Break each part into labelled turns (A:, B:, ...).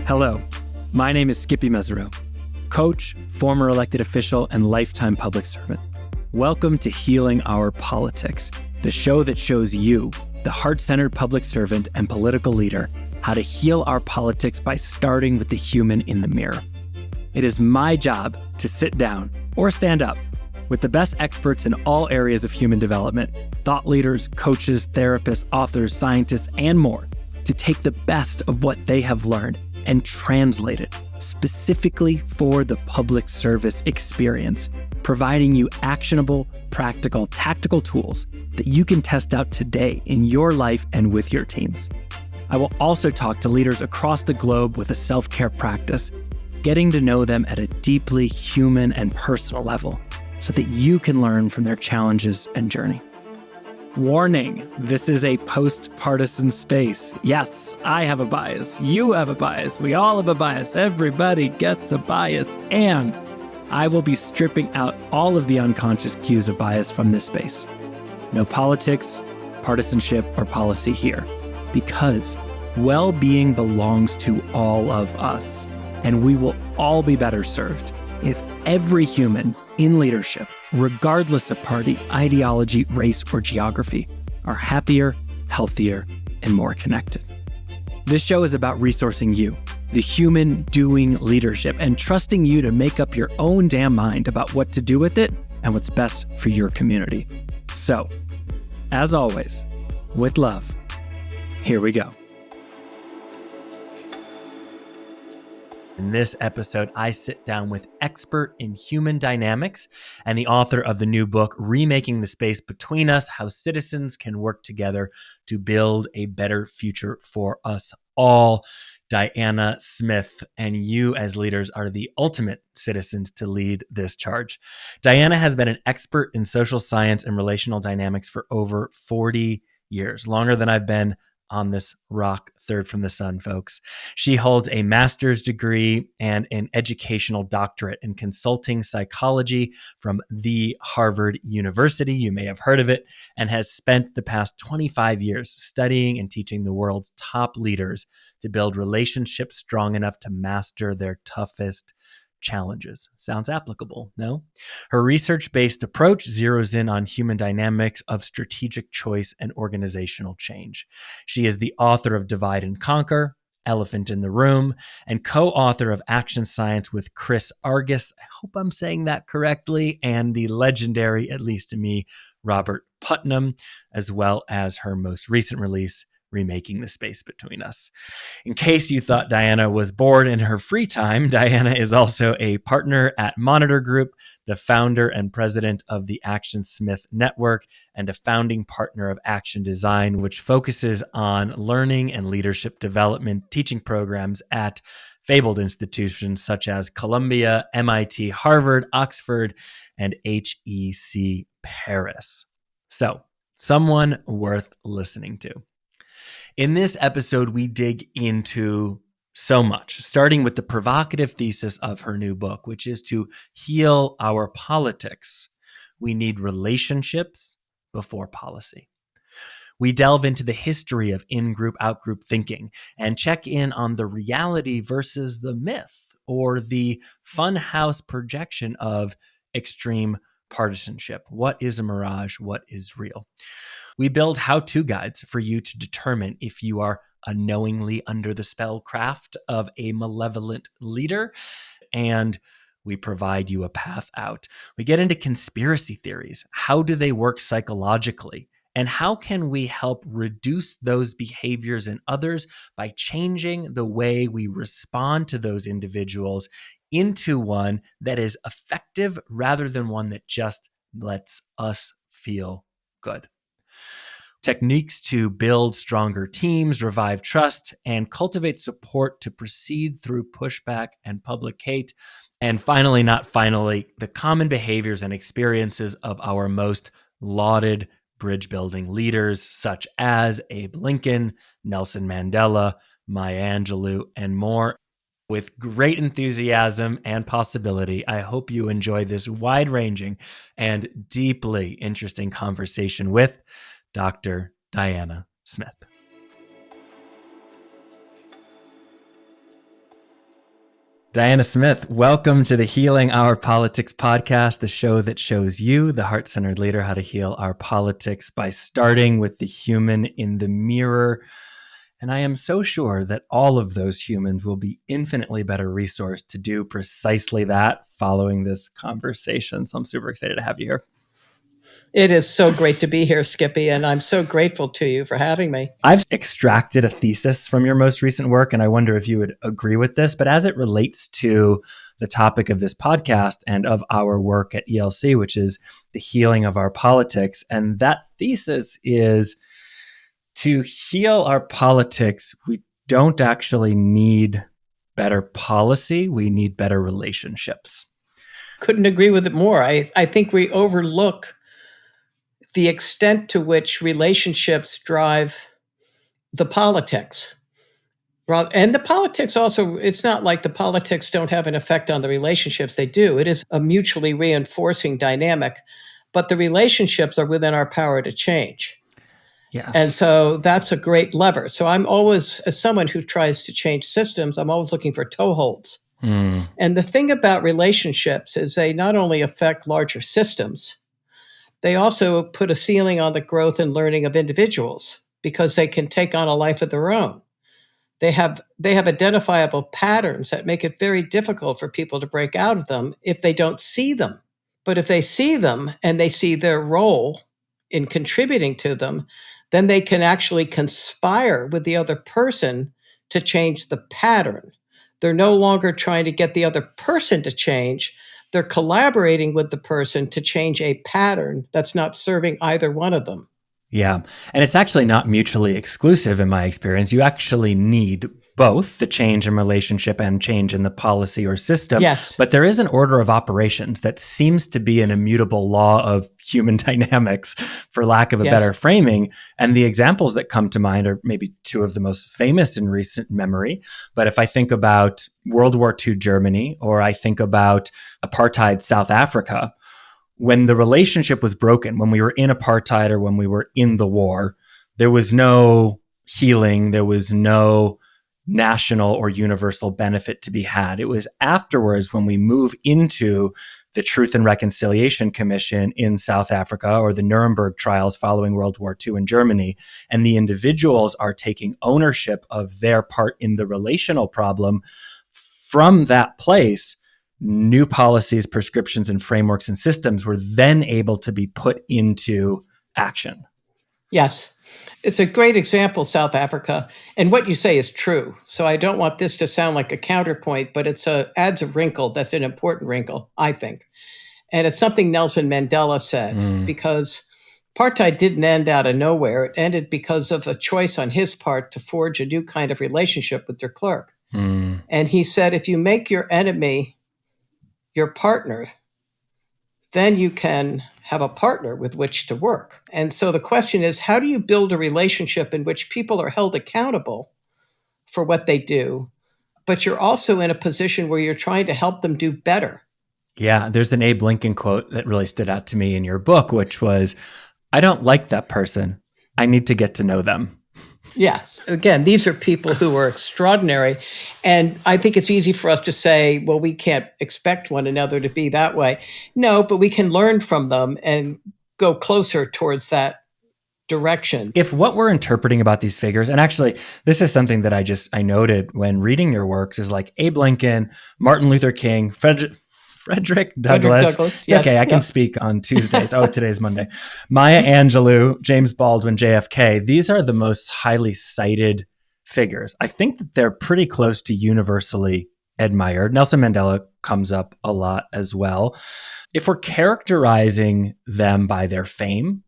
A: Hello, my name is Skippy Mesereau, coach, former elected official, and lifetime public servant. Welcome to Healing Our Politics, the show that shows you, the heart-centered public servant and political leader, how to heal our politics by starting with the human in the mirror. It is my job to sit down or stand up with the best experts in all areas of human development, thought leaders, coaches, therapists, authors, scientists, and more, to take the best of what they have learned and translate it specifically for the public service experience, providing you actionable, practical, tactical tools that you can test out today in your life and with your teams. I will also talk to leaders across the globe with a self-care practice, getting to know them at a deeply human and personal level so that you can learn from their challenges and journey. Warning, this is a post-partisan space. Yes, I have a bias. You have a bias. We all have a bias. Everybody gets a bias. And I will be stripping out all of the unconscious cues of bias from this space. No politics, partisanship, or policy here. Because well-being belongs to all of us. And we will all be better served if every human in leadership, regardless of party, ideology, race, or geography, are happier, healthier, and more connected. This show is about resourcing you, the human doing leadership, and trusting you to make up your own damn mind about what to do with it and what's best for your community. So, as always, with love, here we go. In this episode, I sit down with expert in human dynamics and the author of the new book, Remaking the Space Between Us, How Citizens Can Work Together to Build a Better Future for Us All, Diana Smith. And you as leaders are the ultimate citizens to lead this charge. Diana has been an expert in social science and relational dynamics for over 40 years, longer than I've been on this rock, third from the sun, folks. She holds a master's degree and an educational doctorate in consulting psychology from the Harvard University. You may have heard of it, and has spent the past 25 years studying and teaching the world's top leaders to build relationships strong enough to master their toughest challenges. Sounds applicable, no? Her research-based approach zeroes in on human dynamics of strategic choice and organizational change. She is the author of Divide and Conquer, Elephant in the Room, and co-author of Action Science with Chris Argus. I hope I'm saying that correctly, and the legendary, at least to me, Robert Putnam, as well as her most recent release, Remaking the Space Between Us. In case you thought Diana was bored in her free time, Diana is also a partner at Monitor Group, the founder and president of the Action Smith Network, and a founding partner of Action Design, which focuses on learning and leadership development teaching programs at fabled institutions such as Columbia, MIT, Harvard, Oxford, and HEC Paris. So, someone worth listening to. In this episode, we dig into so much, starting with the provocative thesis of her new book, which is to heal our politics. We need relationships before policy. We delve into the history of in-group, out-group thinking and check in on the reality versus the myth or the funhouse projection of extreme partisanship. What is a mirage? What is real? We build how-to guides for you to determine if you are unknowingly under the spellcraft of a malevolent leader, and we provide you a path out. We get into conspiracy theories. How do they work psychologically? And how can we help reduce those behaviors in others by changing the way we respond to those individuals into one that is effective rather than one that just lets us feel good? Techniques to build stronger teams, revive trust, and cultivate support to proceed through pushback and public hate. And finally, not finally, the common behaviors and experiences of our most lauded bridge building leaders, such as Abe Lincoln, Nelson Mandela, Maya Angelou, and more. With great enthusiasm and possibility, I hope you enjoy this wide-ranging and deeply interesting conversation with Dr. Diana Smith. Diana Smith, welcome to the Healing Our Politics podcast, the show that shows you, the heart-centered leader, how to heal our politics by starting with the human in the mirror. And I am so sure that all of those humans will be infinitely better resourced to do precisely that following this conversation. So I'm super excited to have you here.
B: It is so great to be here, Skippy, and I'm so grateful to you for having me.
A: I've extracted a thesis from your most recent work, and I wonder if you would agree with this. But as it relates to the topic of this podcast and of our work at ELC, which is the healing of our politics, and that thesis is to heal our politics, we don't actually need better policy, we need better relationships.
B: Couldn't agree with it more. I think we overlook the extent to which relationships drive the politics. And the politics also, it's not like the politics don't have an effect on the relationships. They do. It is a mutually reinforcing dynamic, but the relationships are within our power to change.
A: Yes.
B: And so that's a great lever. So I'm always, as someone who tries to change systems, I'm always looking for toeholds. And the thing about relationships is they not only affect larger systems, they also put a ceiling on the growth and learning of individuals because they can take on a life of their own. They have identifiable patterns that make it very difficult for people to break out of them if they don't see them. But if they see them and they see their role in contributing to them, then they can actually conspire with the other person to change the pattern. They're no longer trying to get the other person to change. They're collaborating with the person to change a pattern that's not serving either one of them.
A: Yeah. And it's actually not mutually exclusive in my experience. You actually need both the change in relationship and change in the policy or system.
B: Yes.
A: But there is an order of operations that seems to be an immutable law of human dynamics, for lack of a better framing. And the examples that come to mind are maybe two of the most famous in recent memory. But if I think about World War II Germany, or I think about apartheid South Africa, when the relationship was broken, when we were in apartheid or when we were in the war, there was no healing, there was no national or universal benefit to be had. It was afterwards when we move into the Truth and Reconciliation Commission in South Africa or the Nuremberg trials following World War II in Germany, and the individuals are taking ownership of their part in the relational problem. From that place, new policies, prescriptions, and frameworks and systems were then able to be put into action.
B: Yes. It's a great example, South Africa. And what you say is true. So I don't want this to sound like a counterpoint, but it adds a wrinkle that's an important wrinkle, I think. And it's something Nelson Mandela said, because apartheid didn't end out of nowhere. It ended because of a choice on his part to forge a new kind of relationship with their clerk. And he said, if you make your enemy your partner, then you can have a partner with which to work. And so the question is, how do you build a relationship in which people are held accountable for what they do, but you're also in a position where you're trying to help them do better?
A: Yeah, there's an Abe Lincoln quote that really stood out to me in your book, which was, I don't like that person. I need to get to know them.
B: Yeah. Again, these are people who are extraordinary. And I think it's easy for us to say, well, we can't expect one another to be that way. No, but we can learn from them and go closer towards that direction.
A: If what we're interpreting about these figures, and actually this is something that I noted when reading your works, is like Abe Lincoln, Martin Luther King, Frederick Douglass. It's
B: yes.
A: Okay, I can speak on Tuesdays. Oh, today's Monday. Maya Angelou, James Baldwin, JFK. These are the most highly cited figures. I think that they're pretty close to universally admired. Nelson Mandela comes up a lot as well. If we're characterizing them by their fame,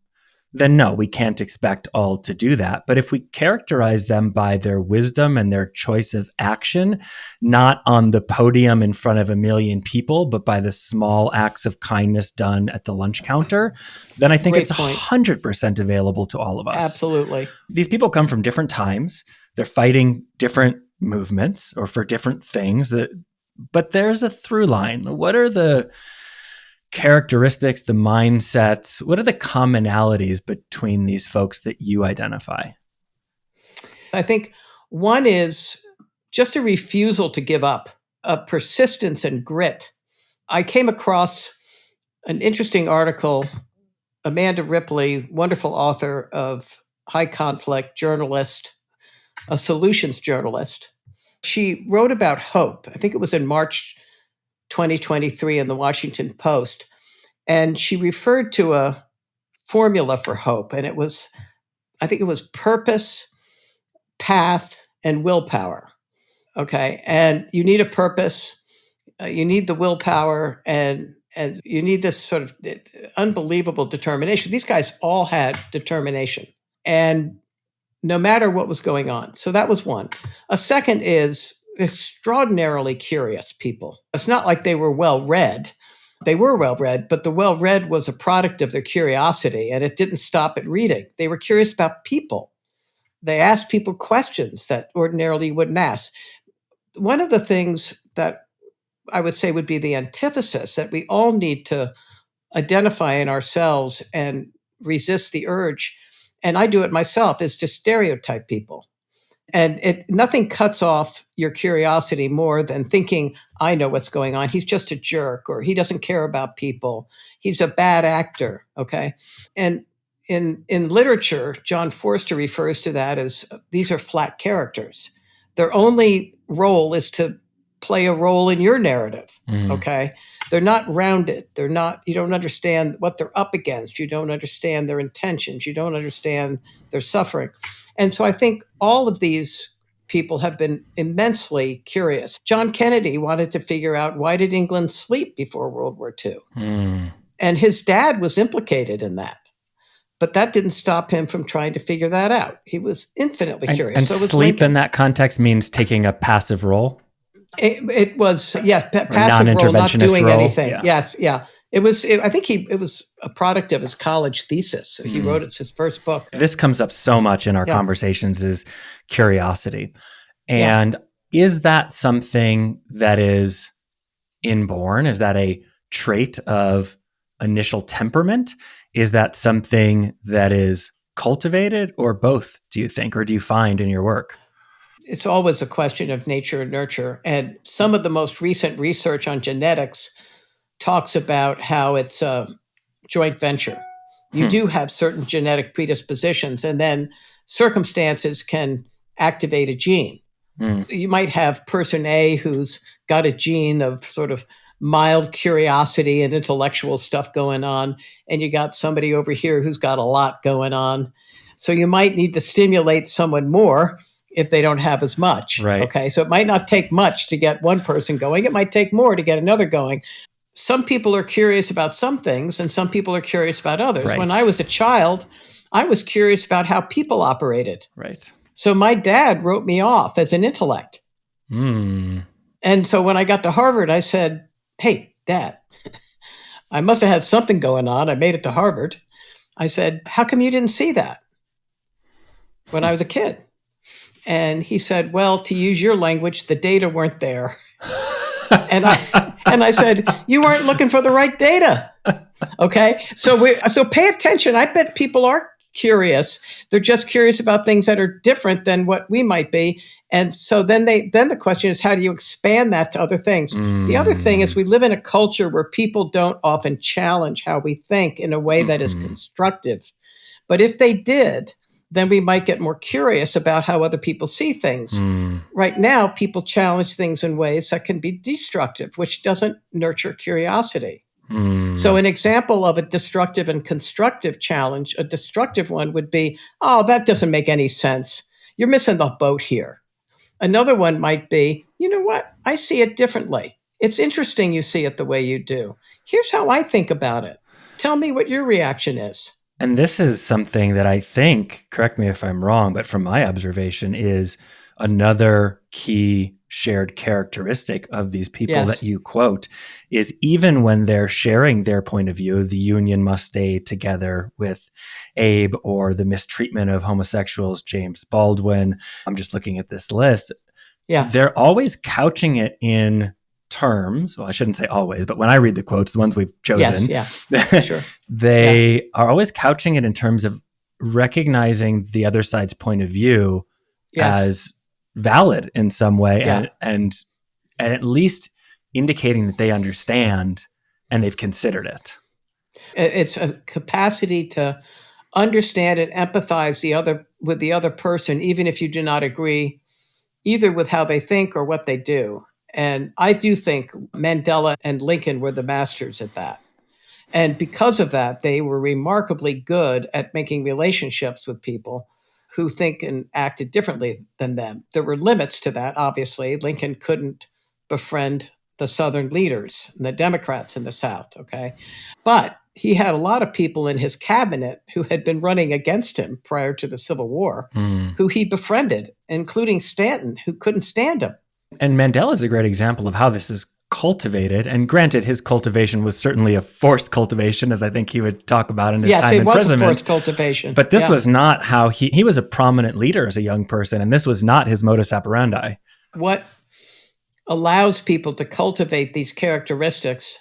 A: then no, we can't expect all to do that. But if we characterize them by their wisdom and their choice of action, not on the podium in front of a million people, but by the small acts of kindness done at the lunch counter, then I think
B: Great
A: it's
B: point.
A: 100% available to all of us.
B: Absolutely.
A: These people come from different times. They're fighting different movements or for different things. But there's a through line. What are the characteristics, the mindsets? What are the commonalities between these folks that you identify?
B: I think one is just a refusal to give up. persistence and grit. I came across an interesting article. Amanda Ripley, wonderful author of High Conflict, journalist, a solutions journalist. She wrote about hope. I think it was in March 2023 in the Washington Post. And she referred to a formula for hope. And I think it was purpose, path, and willpower. Okay. And you need a purpose, you need the willpower, and you need this sort of unbelievable determination. These guys all had determination. And no matter what was going on. So that was one. A second is extraordinarily curious people. It's not like they were well read. They were well read, but the well read was a product of their curiosity, and it didn't stop at reading. They were curious about people. They asked people questions that ordinarily you wouldn't ask. One of the things that I would say would be the antithesis that we all need to identify in ourselves and resist the urge, and I do it myself, is to stereotype people. And nothing cuts off your curiosity more than thinking, I know what's going on. He's just a jerk, or he doesn't care about people. He's a bad actor. Okay. And in literature, John Forster refers to that as these are flat characters. Their only role is to play a role in your narrative. Okay. They're not rounded. You don't understand what they're up against. You don't understand their intentions. You don't understand their suffering. And so I think all of these people have been immensely curious. John Kennedy wanted to figure out, why did England sleep before World War II? And his dad was implicated in that. But that didn't stop him from trying to figure that out. He was infinitely curious.
A: And so sleep in that context means taking a passive role?
B: It was, yes, passive role, not doing anything.
A: Yeah.
B: Yes, yeah. It was a product of his college thesis. So he wrote it's his first book.
A: This comes up so much in our conversations, is curiosity. And is that something that is inborn? Is that a trait of initial temperament? Is that something that is cultivated, or both, do you think, or do you find in your work?
B: It's always a question of nature and nurture. And some of the most recent research on genetics talks about how it's a joint venture. You do have certain genetic predispositions, and then circumstances can activate a gene. You might have person A who's got a gene of sort of mild curiosity and intellectual stuff going on, and you got somebody over here who's got a lot going on. So you might need to stimulate someone more if they don't have as much.
A: Right.
B: Okay. So it might not take much to get one person going. It might take more to get another going. Some people are curious about some things, and some people are curious about others.
A: Right.
B: When I was a child, I was curious about how people operated.
A: Right.
B: So my dad wrote me off as an intellect. And so when I got to Harvard, I said, hey, Dad, I must have had something going on. I made it to Harvard. I said, how come you didn't see that when I was a kid? And he said, well, to use your language, the data weren't there. and I said, you weren't looking for the right data. Okay. So pay attention. I bet people are curious. They're just curious about things that are different than what we might be. And so then the question is, how do you expand that to other things? The other thing is, we live in a culture where people don't often challenge how we think in a way that is constructive. But if they did, then we might get more curious about how other people see things. Right now, people challenge things in ways that can be destructive, which doesn't nurture curiosity. So an example of a destructive and constructive challenge, a destructive one would be, oh, that doesn't make any sense. You're missing the boat here. Another one might be, you know what? I see it differently. It's interesting you see it the way you do. Here's how I think about it. Tell me what your reaction is.
A: And this is something that I think, correct me if I'm wrong, but from my observation, is another key shared characteristic of these people that you quote, is even when they're sharing their point of view, the union must stay together with Abe, or the mistreatment of homosexuals, James Baldwin. I'm just looking at this list.
B: Yeah.
A: They're always couching it in terms, well, I shouldn't say always, but when I read the quotes, the ones we've chosen,
B: Sure.
A: they are always couching it in terms of recognizing the other side's point of view as valid in some way, and and at least indicating that they understand and they've considered it.
B: It's a capacity to understand and empathize with the other person, even if you do not agree either with how they think or what they do. And I do think Mandela and Lincoln were the masters at that. And because of that, they were remarkably good at making relationships with people who think and acted differently than them. There were limits to that, obviously. Lincoln couldn't befriend the Southern leaders and the Democrats in the South, okay? But he had a lot of people in his cabinet who had been running against him prior to the Civil War, who he befriended, including Stanton, who couldn't stand him.
A: And Mandela is a great example of how this is cultivated. And granted, his cultivation was certainly a forced cultivation, as I think he would talk about in his time in
B: Yes,
A: prison.
B: it was a forced cultivation.
A: But this was not how he was a prominent leader as a young person, and this was not his modus operandi.
B: What allows people to cultivate these characteristics,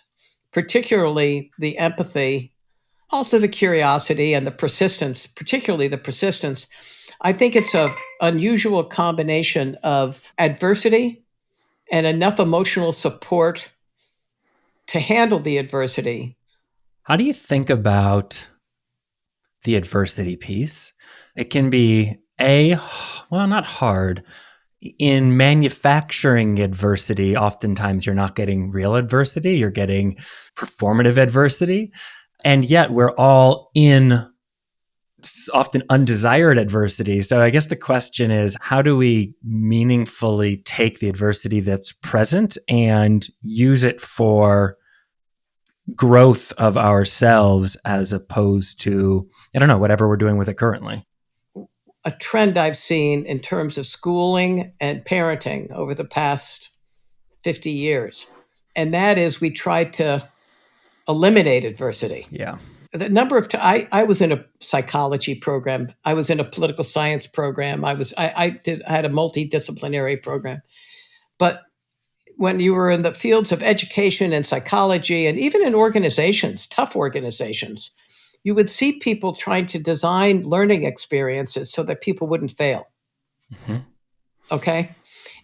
B: particularly the empathy, also the curiosity and the persistence, particularly the persistence, I think it's an unusual combination of adversity and enough emotional support to handle the adversity.
A: How do you think about the adversity piece? It can be not hard. In manufacturing adversity, oftentimes you're not getting real adversity, you're getting performative adversity. And yet we're all in often undesired adversity. So I guess the question is, how do we meaningfully take the adversity that's present and use it for growth of ourselves as opposed to, whatever we're doing with it currently?
B: A trend I've seen in terms of schooling and parenting over the past 50 years. And that is we try to eliminate adversity.
A: Yeah.
B: The number of I was in a psychology program. I was in a political science program. I had a multidisciplinary program. But when you were in the fields of education and psychology, and even in organizations, tough organizations, you would see people trying to design learning experiences so that people wouldn't fail. Mm-hmm. Okay?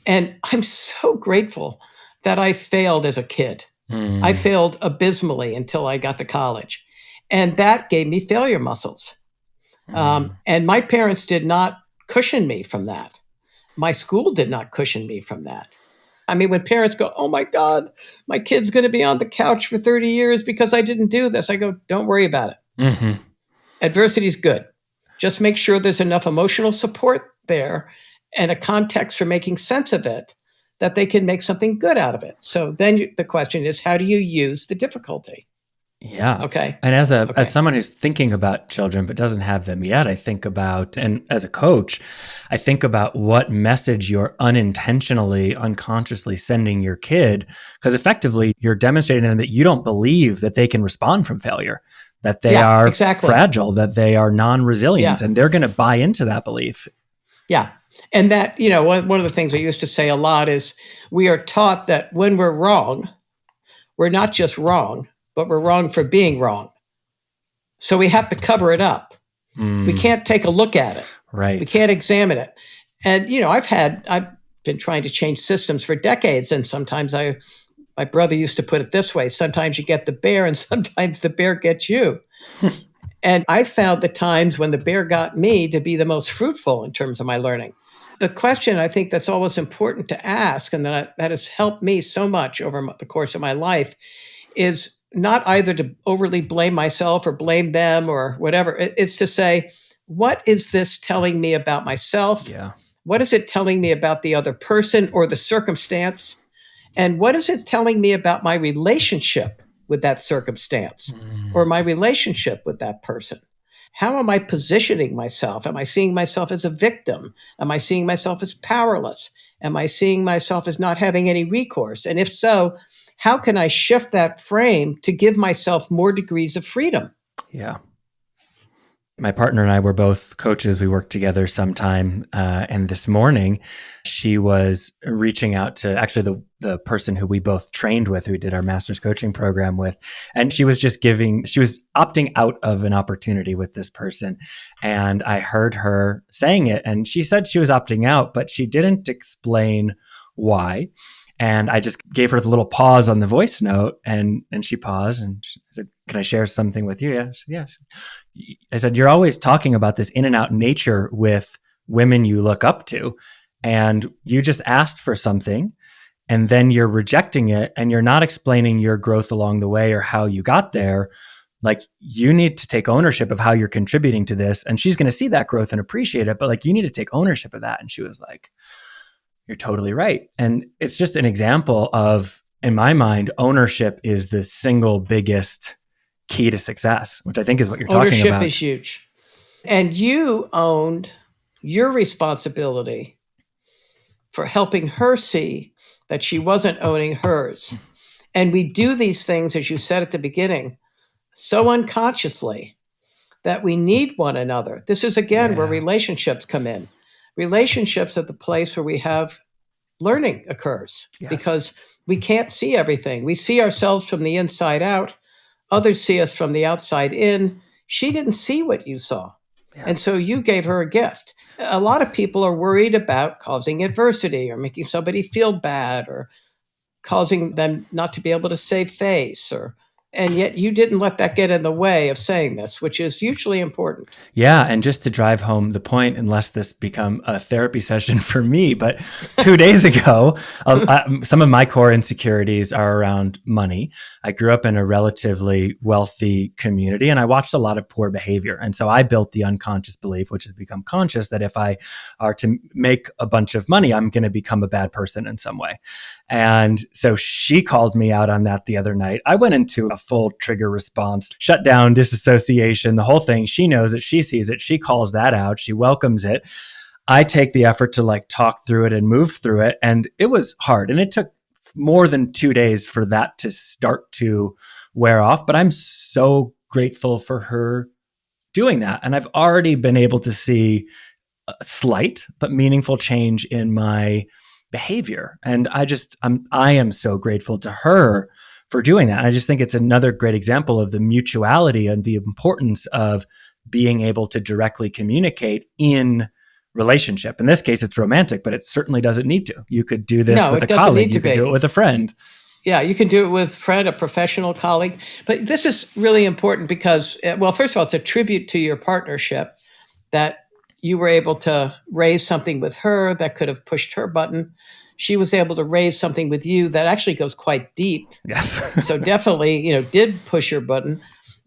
B: And I'm so grateful that I failed as a kid. I failed abysmally until I got to college. And that gave me failure muscles. And my parents did not cushion me from that. My school did not cushion me from that. I mean, when parents go, oh my God, my kid's going to be on the couch for 30 years because I didn't do this, I go, don't worry about it. Mm-hmm. Adversity is good. Just make sure there's enough emotional support there and a context for making sense of it that they can make something good out of it. So then the question is, how do you use the difficulty?
A: Yeah.
B: Okay.
A: And as someone who's thinking about children but doesn't have them yet, I think about, and as a coach, I think about what message you're unintentionally, unconsciously sending your kid, because effectively you're demonstrating to them that you don't believe that they can respond from failure, that they are fragile, that they are non-resilient, and they're going to buy into that belief.
B: Yeah. And that, one of the things I used to say a lot is we are taught that when we're wrong, we're not just wrong, but we're wrong for being wrong. So we have to cover it up. We can't take a look at it.
A: Right.
B: We can't examine it. And, I've been trying to change systems for decades. And sometimes my brother used to put it this way, sometimes you get the bear and sometimes the bear gets you. And I found the times when the bear got me to be the most fruitful in terms of my learning. The question I think that's always important to ask, and that has helped me so much over the course of my life, is not either to overly blame myself or blame them or whatever. It's to say, what is this telling me about myself?
A: Yeah.
B: What is it telling me about the other person or the circumstance? And what is it telling me about my relationship with that circumstance or my relationship with that person? How am I positioning myself? Am I seeing myself as a victim? Am I seeing myself as powerless? Am I seeing myself as not having any recourse? And if so, how can I shift that frame to give myself more degrees of freedom?
A: Yeah. My partner and I were both coaches. We worked together sometime. And this morning, she was reaching out to actually the person who we both trained with, who we did our master's coaching program with. And she was opting out of an opportunity with this person. And I heard her saying it. And she said she was opting out, but she didn't explain why. And I just gave her the little pause on the voice note, and she paused and I said, "Can I share something with you?" Yeah. She said, "Yeah." I said, "You're always talking about this in and out nature with women you look up to, and you just asked for something and then you're rejecting it and you're not explaining your growth along the way or how you got there. Like, you need to take ownership of how you're contributing to this." And she's going to see that growth and appreciate it, but like, you need to take ownership of that. And she was like, "You're totally right." And it's just an example of, in my mind, ownership is the single biggest key to success, which I think is what you're talking about.
B: Ownership is huge. And you owned your responsibility for helping her see that she wasn't owning hers. And we do these things, as you said at the beginning, so unconsciously that we need one another. This is, again, where relationships come in. Relationships are the place where we have learning occurs, because we can't see everything. We see ourselves from the inside out. Others see us from the outside in. She didn't see what you saw. And so you gave her a gift. A lot of people are worried about causing adversity or making somebody feel bad or causing them not to be able to save face, and yet you didn't let that get in the way of saying this, which is hugely important.
A: Yeah. And just to drive home the point, unless this become a therapy session for me, but 2 days ago, some of my core insecurities are around money. I grew up in a relatively wealthy community and I watched a lot of poor behavior. And so I built the unconscious belief, which has become conscious, that if I are to make a bunch of money, I'm going to become a bad person in some way. And so she called me out on that the other night. I went into a full trigger response, shut down, disassociation, the whole thing. She knows it. She sees it. She calls that out. She welcomes it. I take the effort to like talk through it and move through it. And it was hard. And it took more than 2 days for that to start to wear off. But I'm so grateful for her doing that. And I've already been able to see a slight but meaningful change in my behavior. And I am so grateful to her for doing that. And I just think it's another great example of the mutuality and the importance of being able to directly communicate in relationship. In this case, it's romantic, but it certainly doesn't need to. You could do this with a colleague. You could do it with a friend.
B: Yeah, you can do it with a friend, a professional colleague. But this is really important because, well, first of all, it's a tribute to your partnership that you were able to raise something with her that could have pushed her button. She was able to raise something with you that actually goes quite deep.
A: Yes.
B: So definitely, did push your button.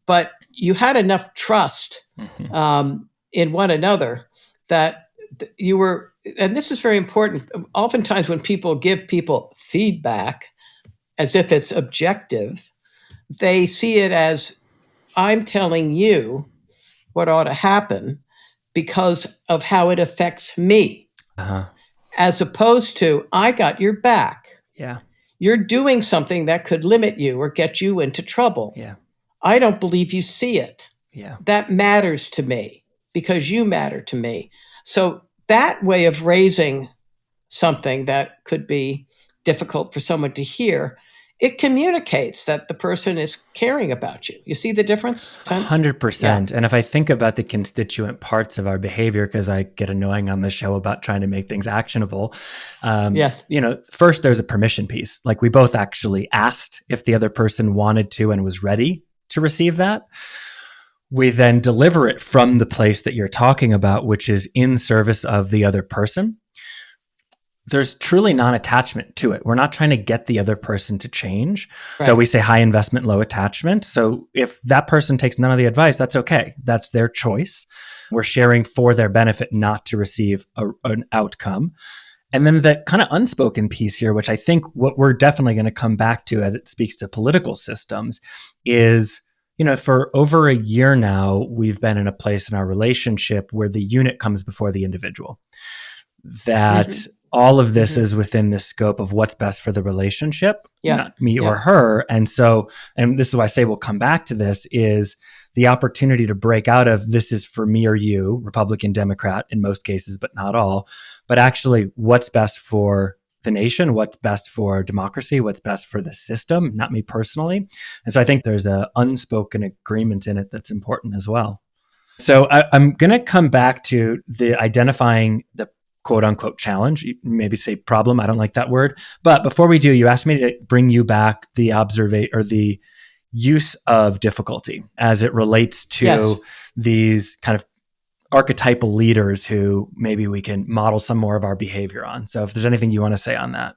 B: But you had enough trust in one another that you were, and this is very important. Oftentimes when people give people feedback as if it's objective, they see it as, I'm telling you what ought to happen because of how it affects me, as opposed to, I got your back.
A: Yeah.
B: You're doing something that could limit you or get you into trouble.
A: Yeah.
B: I don't believe you see it.
A: Yeah.
B: That matters to me because you matter to me. So that way of raising something that could be difficult for someone to hear, it communicates that the person is caring about you. You see the difference?
A: 100%. Yeah. And if I think about the constituent parts of our behavior, because I get annoying on the show about trying to make things actionable.
B: Yes.
A: First there's a permission piece. Like, we both actually asked if the other person wanted to and was ready to receive that. We then deliver it from the place that you're talking about, which is in service of the other person. There's truly non-attachment to it. We're not trying to get the other person to change. Right. So we say high investment, low attachment. So if that person takes none of the advice, that's okay. That's their choice. We're sharing for their benefit, not to receive an outcome. And then the kind of unspoken piece here, which I think what we're definitely going to come back to as it speaks to political systems, is, for over a year now, we've been in a place in our relationship where the unit comes before the individual. That all of this is within the scope of what's best for the relationship, not me or her. And so, and this is why I say we'll come back to this, is the opportunity to break out of this is for me or you, Republican, Democrat in most cases, but not all, but actually what's best for the nation, what's best for democracy, what's best for the system, not me personally. And so I think there's an unspoken agreement in it that's important as well. So I'm going to come back to the identifying the quote unquote challenge, maybe say problem. I don't like that word. But before we do, you asked me to bring you back the the use of difficulty as it relates to these kind of archetypal leaders who maybe we can model some more of our behavior on. So if there's anything you want to say on that.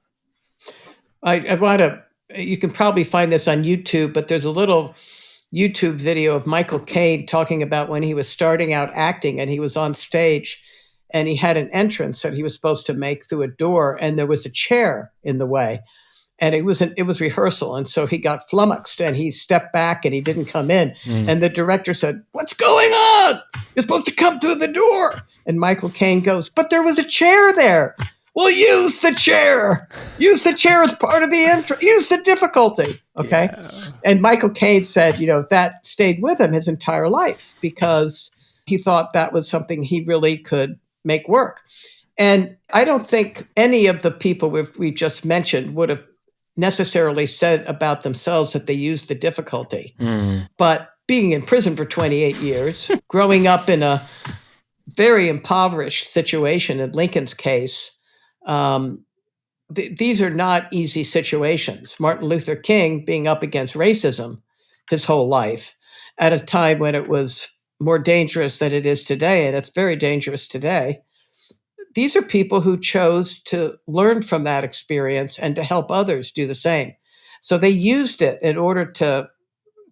B: I want to, you can probably find this on YouTube, but there's a little YouTube video of Michael Caine talking about when he was starting out acting and he was on stage and he had an entrance that he was supposed to make through a door and there was a chair in the way. And it was rehearsal. And so he got flummoxed and he stepped back and he didn't come in. And the director said, "What's going on? You're supposed to come through the door." And Michael Caine goes, "But there was a chair there." "Well, use the chair. Use the chair as part of the intro. Use the difficulty." Okay. Yeah. And Michael Caine said, that stayed with him his entire life because he thought that was something he really could make work. And I don't think any of the people we just mentioned would have necessarily said about themselves that they used the difficulty. But being in prison for 28 years, growing up in a very impoverished situation in Lincoln's case, these are not easy situations. Martin Luther King being up against racism his whole life at a time when it was more dangerous than it is today, and it's very dangerous today. These are people who chose to learn from that experience and to help others do the same. So they used it in order to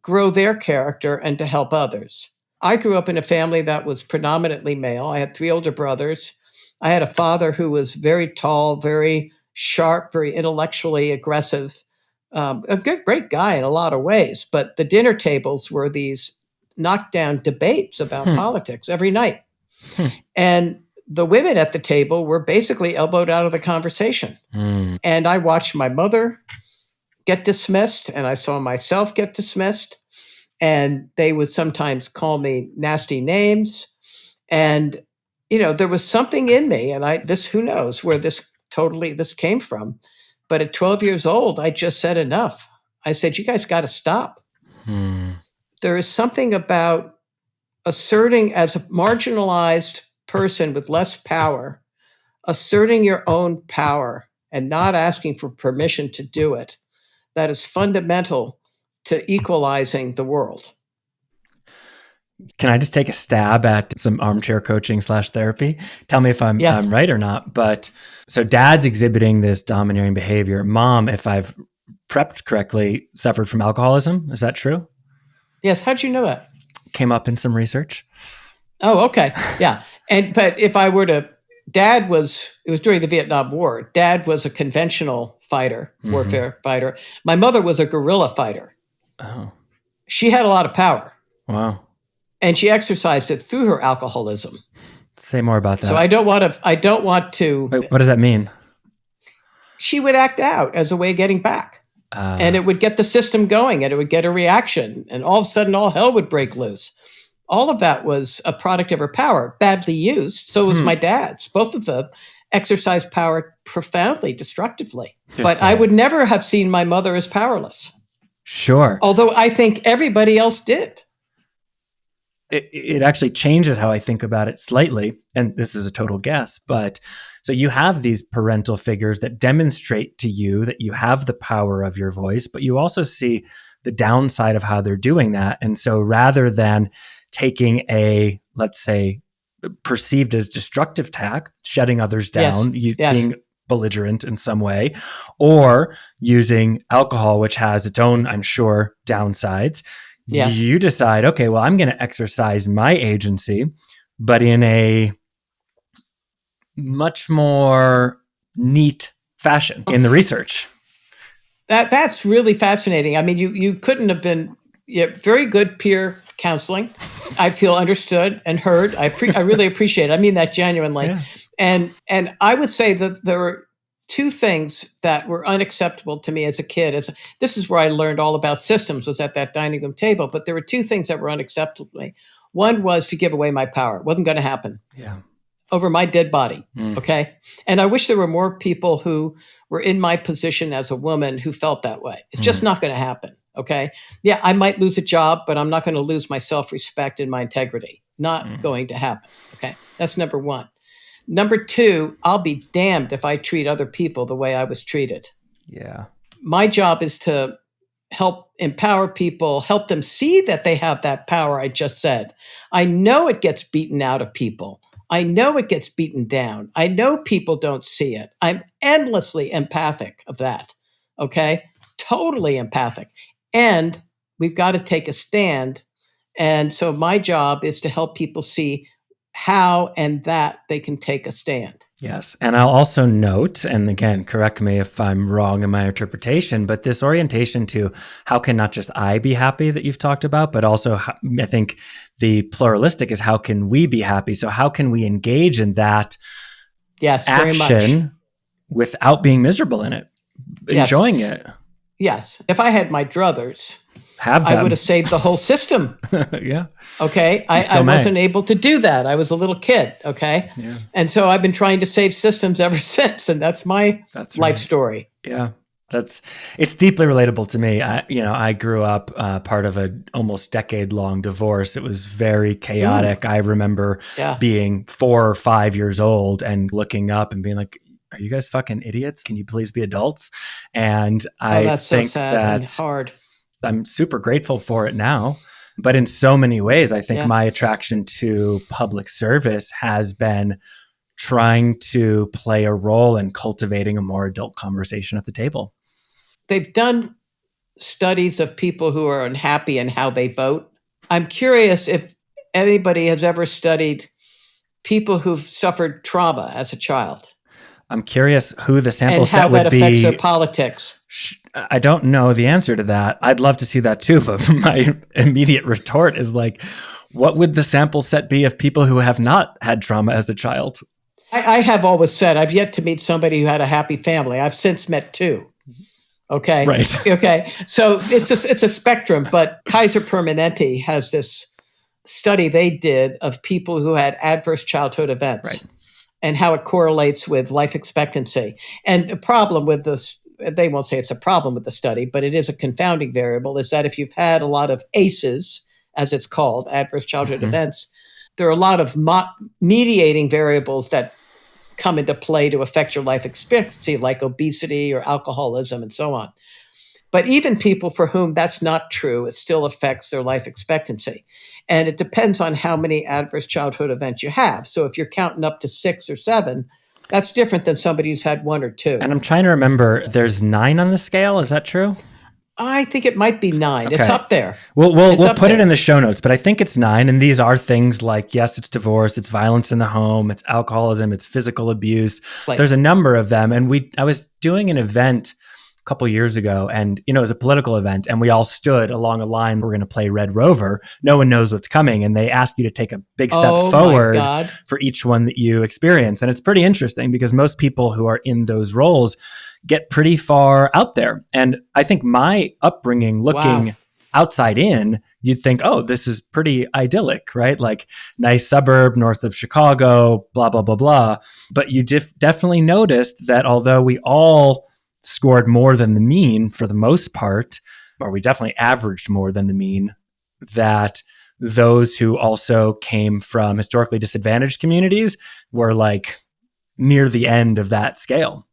B: grow their character and to help others. I grew up in a family that was predominantly male. I had 3 older brothers. I had a father who was very tall, very sharp, very intellectually aggressive, a great guy in a lot of ways. But the dinner tables were these knockdown debates about politics every night. And the women at the table were basically elbowed out of the conversation. And I watched my mother get dismissed, and I saw myself get dismissed. And they would sometimes call me nasty names. And, there was something in me, and who knows where this came from. But at 12 years old, I just said enough. I said, "You guys got to stop." There is something about asserting as a marginalized person with less power, asserting your own power and not asking for permission to do it, that is fundamental to equalizing the world.
A: Can I just take a stab at some armchair coaching / therapy? Tell me if I'm right or not. But so dad's exhibiting this domineering behavior. Mom, if I've prepped correctly, suffered from alcoholism. Is that true?
B: Yes. How'd you know that?
A: Came up in some research.
B: Oh, okay. Yeah. But if I were to, it was during the Vietnam War. Dad was a conventional fighter, warfare fighter. My mother was a guerrilla fighter.
A: Oh.
B: She had a lot of power.
A: Wow.
B: And she exercised it through her alcoholism.
A: Say more about that.
B: So I don't want to.
A: Wait, what does that mean?
B: She would act out as a way of getting back. And it would get the system going and it would get a reaction. And all of a sudden, all hell would break loose. All of that was a product of her power, badly used. So was my dad's. Both of them exercised power profoundly destructively. But I would never have seen my mother as powerless.
A: Sure.
B: Although I think everybody else did.
A: It actually changes how I think about it slightly. And this is a total guess, but so you have these parental figures that demonstrate to you that you have the power of your voice, but you also see the downside of how they're doing that. And so rather than taking a, let's say, perceived as destructive tack, shutting others down, being belligerent in some way, or using alcohol, which has its own, I'm sure, downsides, you decide, okay, well, I'm going to exercise my agency, but in a much more neat fashion in the research.
B: That's really fascinating. I mean, you couldn't have been very good peer counseling. I feel understood and heard. I really appreciate it. I mean that genuinely. Yeah. And I would say that there were 2 things that were unacceptable to me as a kid. This is where I learned all about systems, was at that dining room table. But there were 2 things that were unacceptable to me. One was to give away my power. It wasn't going to happen. Yeah. Over my dead body. Okay. And I wish there were more people who were in my position as a woman who felt that way. It's just not going to happen. Okay. Yeah, I might lose a job, but I'm not going to lose my self-respect and my integrity. Not going to happen. Okay. That's number one. Number two, I'll be damned if I treat other people the way I was treated.
A: Yeah.
B: My job is to help empower people, help them see that they have that power I just said. I know it gets beaten out of people. I know it gets beaten down. I know people don't see it. I'm endlessly empathic of that. Okay? Totally empathic. And we've got to take a stand. And so my job is to help people see how and that they can take a stand.
A: Yes. And I'll also note, and again, correct me if I'm wrong in my interpretation, but this orientation to how can not just I be happy that you've talked about, but also I think the pluralistic is how can we be happy? So how can we engage in that action without being miserable in it, enjoying it?
B: Yes. If I had my druthers,
A: have them.
B: I would have saved the whole system.
A: Yeah.
B: Okay. I wasn't able to do that. I was a little kid. Okay.
A: Yeah.
B: And so I've been trying to save systems ever since. And that's my life story.
A: Yeah. It's deeply relatable to me. I grew up part of an almost decade-long divorce. It was very chaotic. Ooh. I remember being 4 or 5 years old and looking up and being like, are you guys fucking idiots? Can you please be adults? And
B: that's think so sad and hard.
A: I'm super grateful for it now. But in so many ways, I think my attraction to public service has been trying to play a role in cultivating a more adult conversation at the table.
B: They've done studies of people who are unhappy and how they vote. I'm curious if anybody has ever studied people who've suffered trauma as a child.
A: I'm curious who the sample
B: set
A: would be.
B: And how that affects their politics.
A: I don't know the answer to that. I'd love to see that too, but my immediate retort is like, what would the sample set be of people who have not had trauma as a child?
B: I have always said I've yet to meet somebody who had a happy family. I've since met 2. Okay.
A: Right.
B: Okay. So it's a spectrum, but Kaiser Permanente has this study they did of people who had adverse childhood events.
A: Right.
B: And how it correlates with life expectancy. And the problem with this, they won't say it's a problem with the study, but it is a confounding variable, is that if you've had a lot of ACEs, as it's called, adverse childhood events, there are a lot of mediating variables that come into play to affect your life expectancy, like obesity or alcoholism and so on. But even people for whom that's not true, it still affects their life expectancy. And it depends on how many adverse childhood events you have. So if you're counting up to 6 or 7, that's different than somebody who's had 1 or 2.
A: And I'm trying to remember, there's 9 on the scale. Is that true?
B: I think it might be 9. Okay. It's up there.
A: We'll put it in the show notes, but I think it's 9. And these are things like, yes, it's divorce, it's violence in the home, it's alcoholism, it's physical abuse. There's a number of them. And I was doing an event a couple years ago, and it was a political event, and we all stood along a line. We're going to play Red Rover. No one knows what's coming, and they ask you to take a big step forward for each one that you experience. And it's pretty interesting because most people who are in those roles get pretty far out there. And I think my upbringing, looking outside in, you'd think, oh, this is pretty idyllic, right? Like nice suburb north of Chicago, blah, blah, blah, blah. But you definitely noticed that although we all scored more than the mean for the most part, or we definitely averaged more than the mean, that those who also came from historically disadvantaged communities were like near the end of that scale.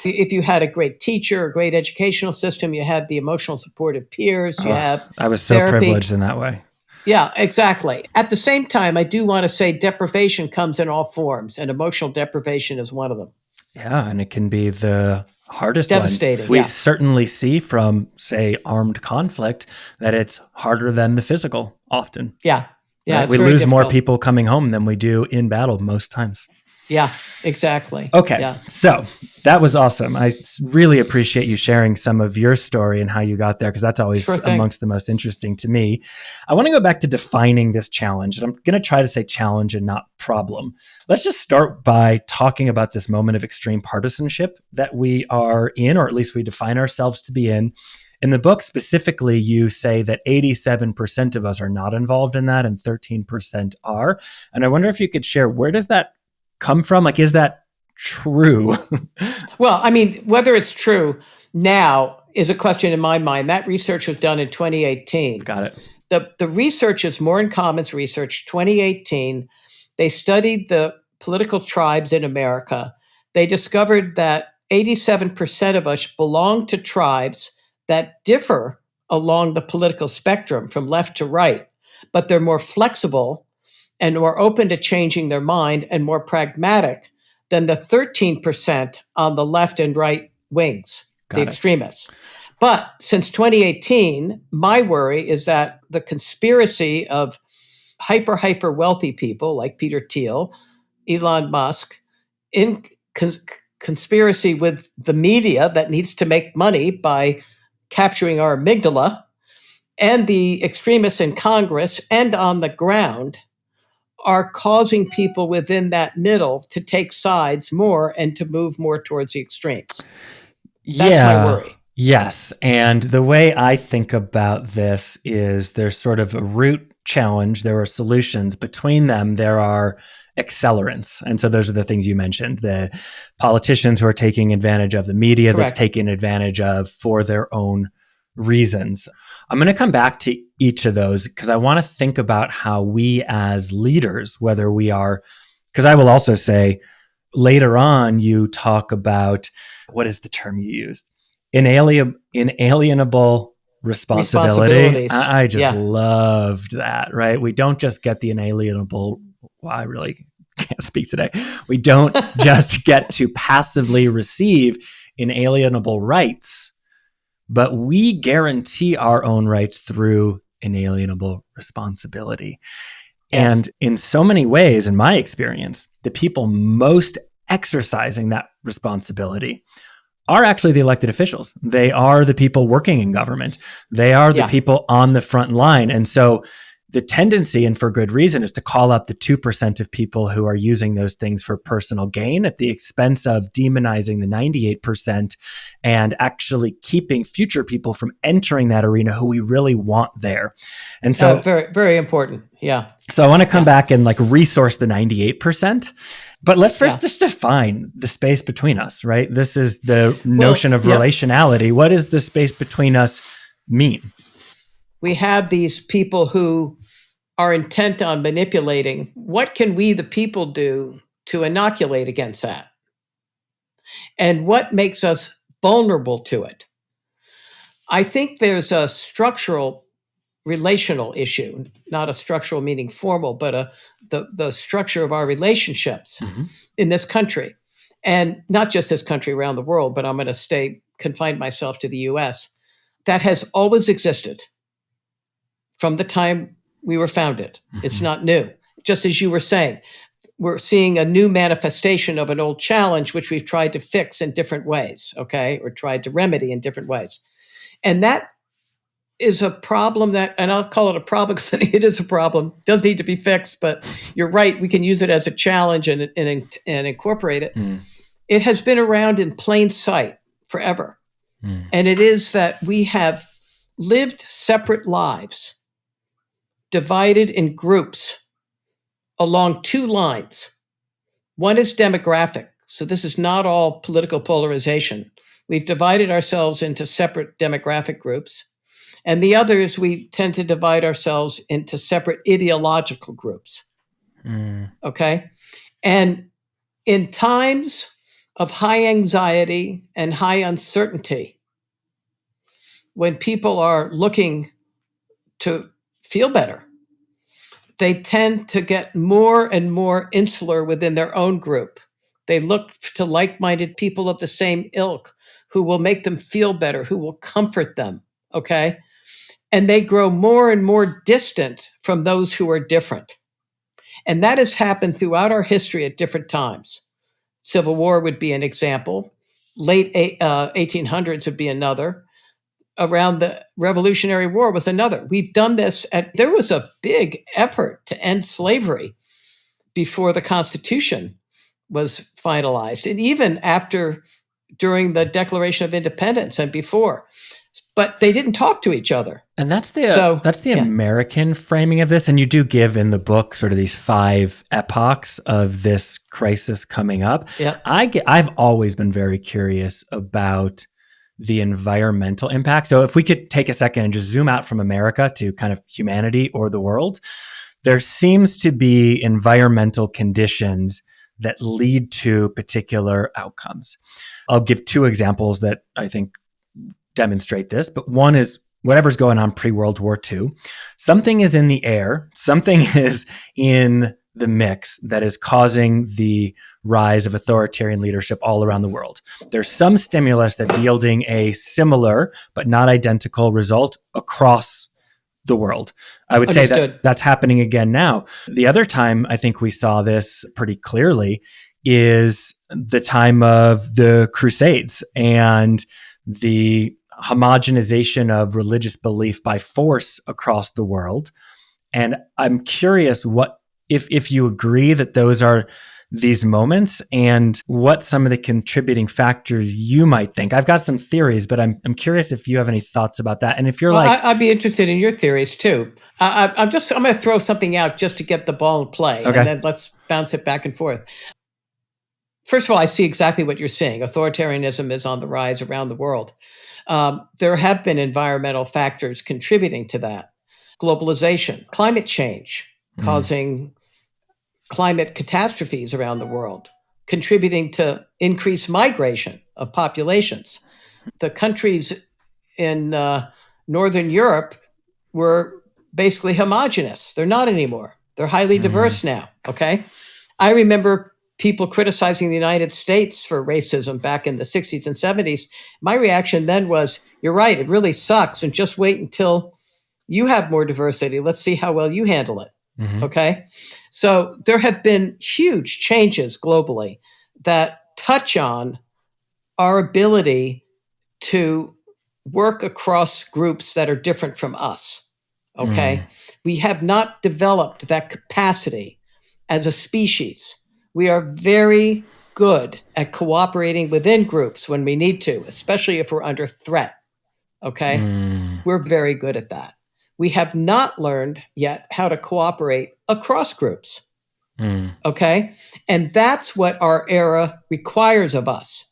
B: If you had a great teacher, a great educational system, you had the emotional supportive peers, you have
A: I was so
B: therapy.
A: Privileged in that way.
B: Yeah, exactly. At the same time, I do want to say deprivation comes in all forms, and emotional deprivation is one of them.
A: Yeah, and it can be the hardest
B: devastating.
A: We certainly see from, say, armed conflict that it's harder than the physical often.
B: Yeah.
A: Right? We lose more people coming home than we do in battle most times.
B: Yeah, exactly.
A: Okay. So that was awesome. I really appreciate you sharing some of your story and how you got there, because that's always amongst the most interesting to me. I want to go back to defining this challenge, and I'm going to try to say challenge and not problem. Let's just start by talking about this moment of extreme partisanship that we are in, or at least we define ourselves to be in. In the book specifically, you say that 87% of us are not involved in that and 13% are. And I wonder if you could share, where does that come from? Like, is that true?
B: Well, I mean, whether it's true now is a question in my mind. That research was done in 2018.
A: Got it.
B: The research is More in Commons research, 2018. They studied the political tribes in America, they discovered that 87% of us belong to tribes that differ along the political spectrum from left to right, but they're more flexible and more open to changing their mind and more pragmatic than the 13% on the left and right wings, the extremists. But since 2018, my worry is that the conspiracy of hyper wealthy people like Peter Thiel, Elon Musk, in conspiracy with the media that needs to make money by capturing our amygdala, and the extremists in Congress and on the ground are causing people within that middle to take sides more and to move more towards the extremes. That's my worry.
A: Yes. And the way I think about this is there's sort of a root challenge. There are solutions. Between them, there are accelerants. And so those are the things you mentioned, the politicians who are taking advantage of the media that's taken advantage of for their own reasons. I'm going to come back to each of those because I want to think about how we as leaders, whether we are, because I will also say later on, you talk about, what is the term you used? Inalienable responsibility. I just loved that, right? We don't just get the inalienable, well, I really can't speak today. We don't just get to passively receive inalienable rights, but we guarantee our own rights through inalienable responsibility. Yes. And in so many ways, in my experience, the people most exercising that responsibility are actually the elected officials. They are the people working in government. They are the people on the front line. And so the tendency, and for good reason, is to call out the 2% of people who are using those things for personal gain at the expense of demonizing the 98% and actually keeping future people from entering that arena who we really want there. And so
B: very, very important. Yeah.
A: So I want to come back and resource the 98%. But let's first just define the space between us, right? This is the notion of relationality. What does the space between us mean?
B: We have these people who are intent on manipulating. What can we, the people, do to inoculate against that? And what makes us vulnerable to it? I think there's a structural relational issue, not a structural meaning formal, but the structure of our relationships in this country. And not just this country, around the world, but I'm going to confine myself to the US, that has always existed from the time we were founded. It's not new. Just as you were saying, we're seeing a new manifestation of an old challenge, which we've tried to fix in different ways, or tried to remedy in different ways. And that is a problem and I'll call it a problem because it is a problem, does need to be fixed, but you're right, we can use it as a challenge and incorporate it. It has been around in plain sight forever. And it is that we have lived separate lives, divided in groups along two lines. One is demographic. So this is not all political polarization. We've divided ourselves into separate demographic groups. And the others, we tend to divide ourselves into separate ideological groups. Okay? And in times of high anxiety and high uncertainty, when people are looking to feel better, they tend to get more and more insular within their own group. They look to like-minded people of the same ilk who will make them feel better, who will comfort them, okay? And they grow more and more distant from those who are different. And that has happened throughout our history at different times. Civil War would be an example. Late 1800s would be another. Around the Revolutionary War was another. We've done this there was a big effort to end slavery before the Constitution was finalized. And even during the Declaration of Independence and before. But they didn't talk to each other.
A: And that's the American framing of this. And you do give in the book sort of these 5 epochs of this crisis coming up.
B: Yeah.
A: I've always been very curious about the environmental impact. So if we could take a second and just zoom out from America to kind of humanity or the world, there seems to be environmental conditions that lead to particular outcomes. I'll give two examples that I think demonstrate this, but one is whatever's going on pre-World War II. Something is in the air, something is in the mix that is causing the rise of authoritarian leadership all around the world. There's some stimulus that's yielding a similar but not identical result across the world. I would say that that's happening again now. The other time I think we saw this pretty clearly is the time of the Crusades and the homogenization of religious belief by force across the world. And I'm curious what if you agree that those are these moments and what some of the contributing factors you might think. I've got some theories, but I'm curious if you have any thoughts about that. And if you're
B: I'd be interested in your theories too. I'm going to throw something out just to get the ball in play,
A: okay,
B: and then let's bounce it back and forth. First of all, I see exactly what you're saying. Authoritarianism is on the rise around the world. There have been environmental factors contributing to that. Globalization, climate change, causing climate catastrophes around the world, contributing to increased migration of populations. The countries in Northern Europe were basically homogenous. They're not anymore. They're highly diverse now, okay? I remember people criticizing the United States for racism back in the 60s and 70s. My reaction then was, you're right, it really sucks, and just wait until you have more diversity. Let's see how well you handle it, okay? So there have been huge changes globally that touch on our ability to work across groups that are different from us, okay? We have not developed that capacity as a species. We are very good at cooperating within groups when we need to, especially if we're under threat, okay? We're very good at that. We have not learned yet how to cooperate across groups, okay? And that's what our era requires of us.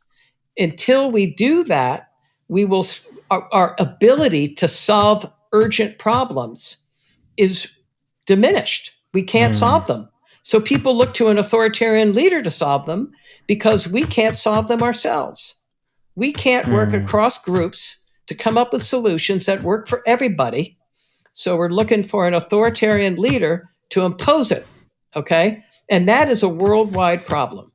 B: Until we do that, we will our ability to solve urgent problems is diminished. We can't solve them. So people look to an authoritarian leader to solve them because we can't solve them ourselves. We can't work across groups to come up with solutions that work for everybody. So we're looking for an authoritarian leader to impose it, okay? And that is a worldwide problem.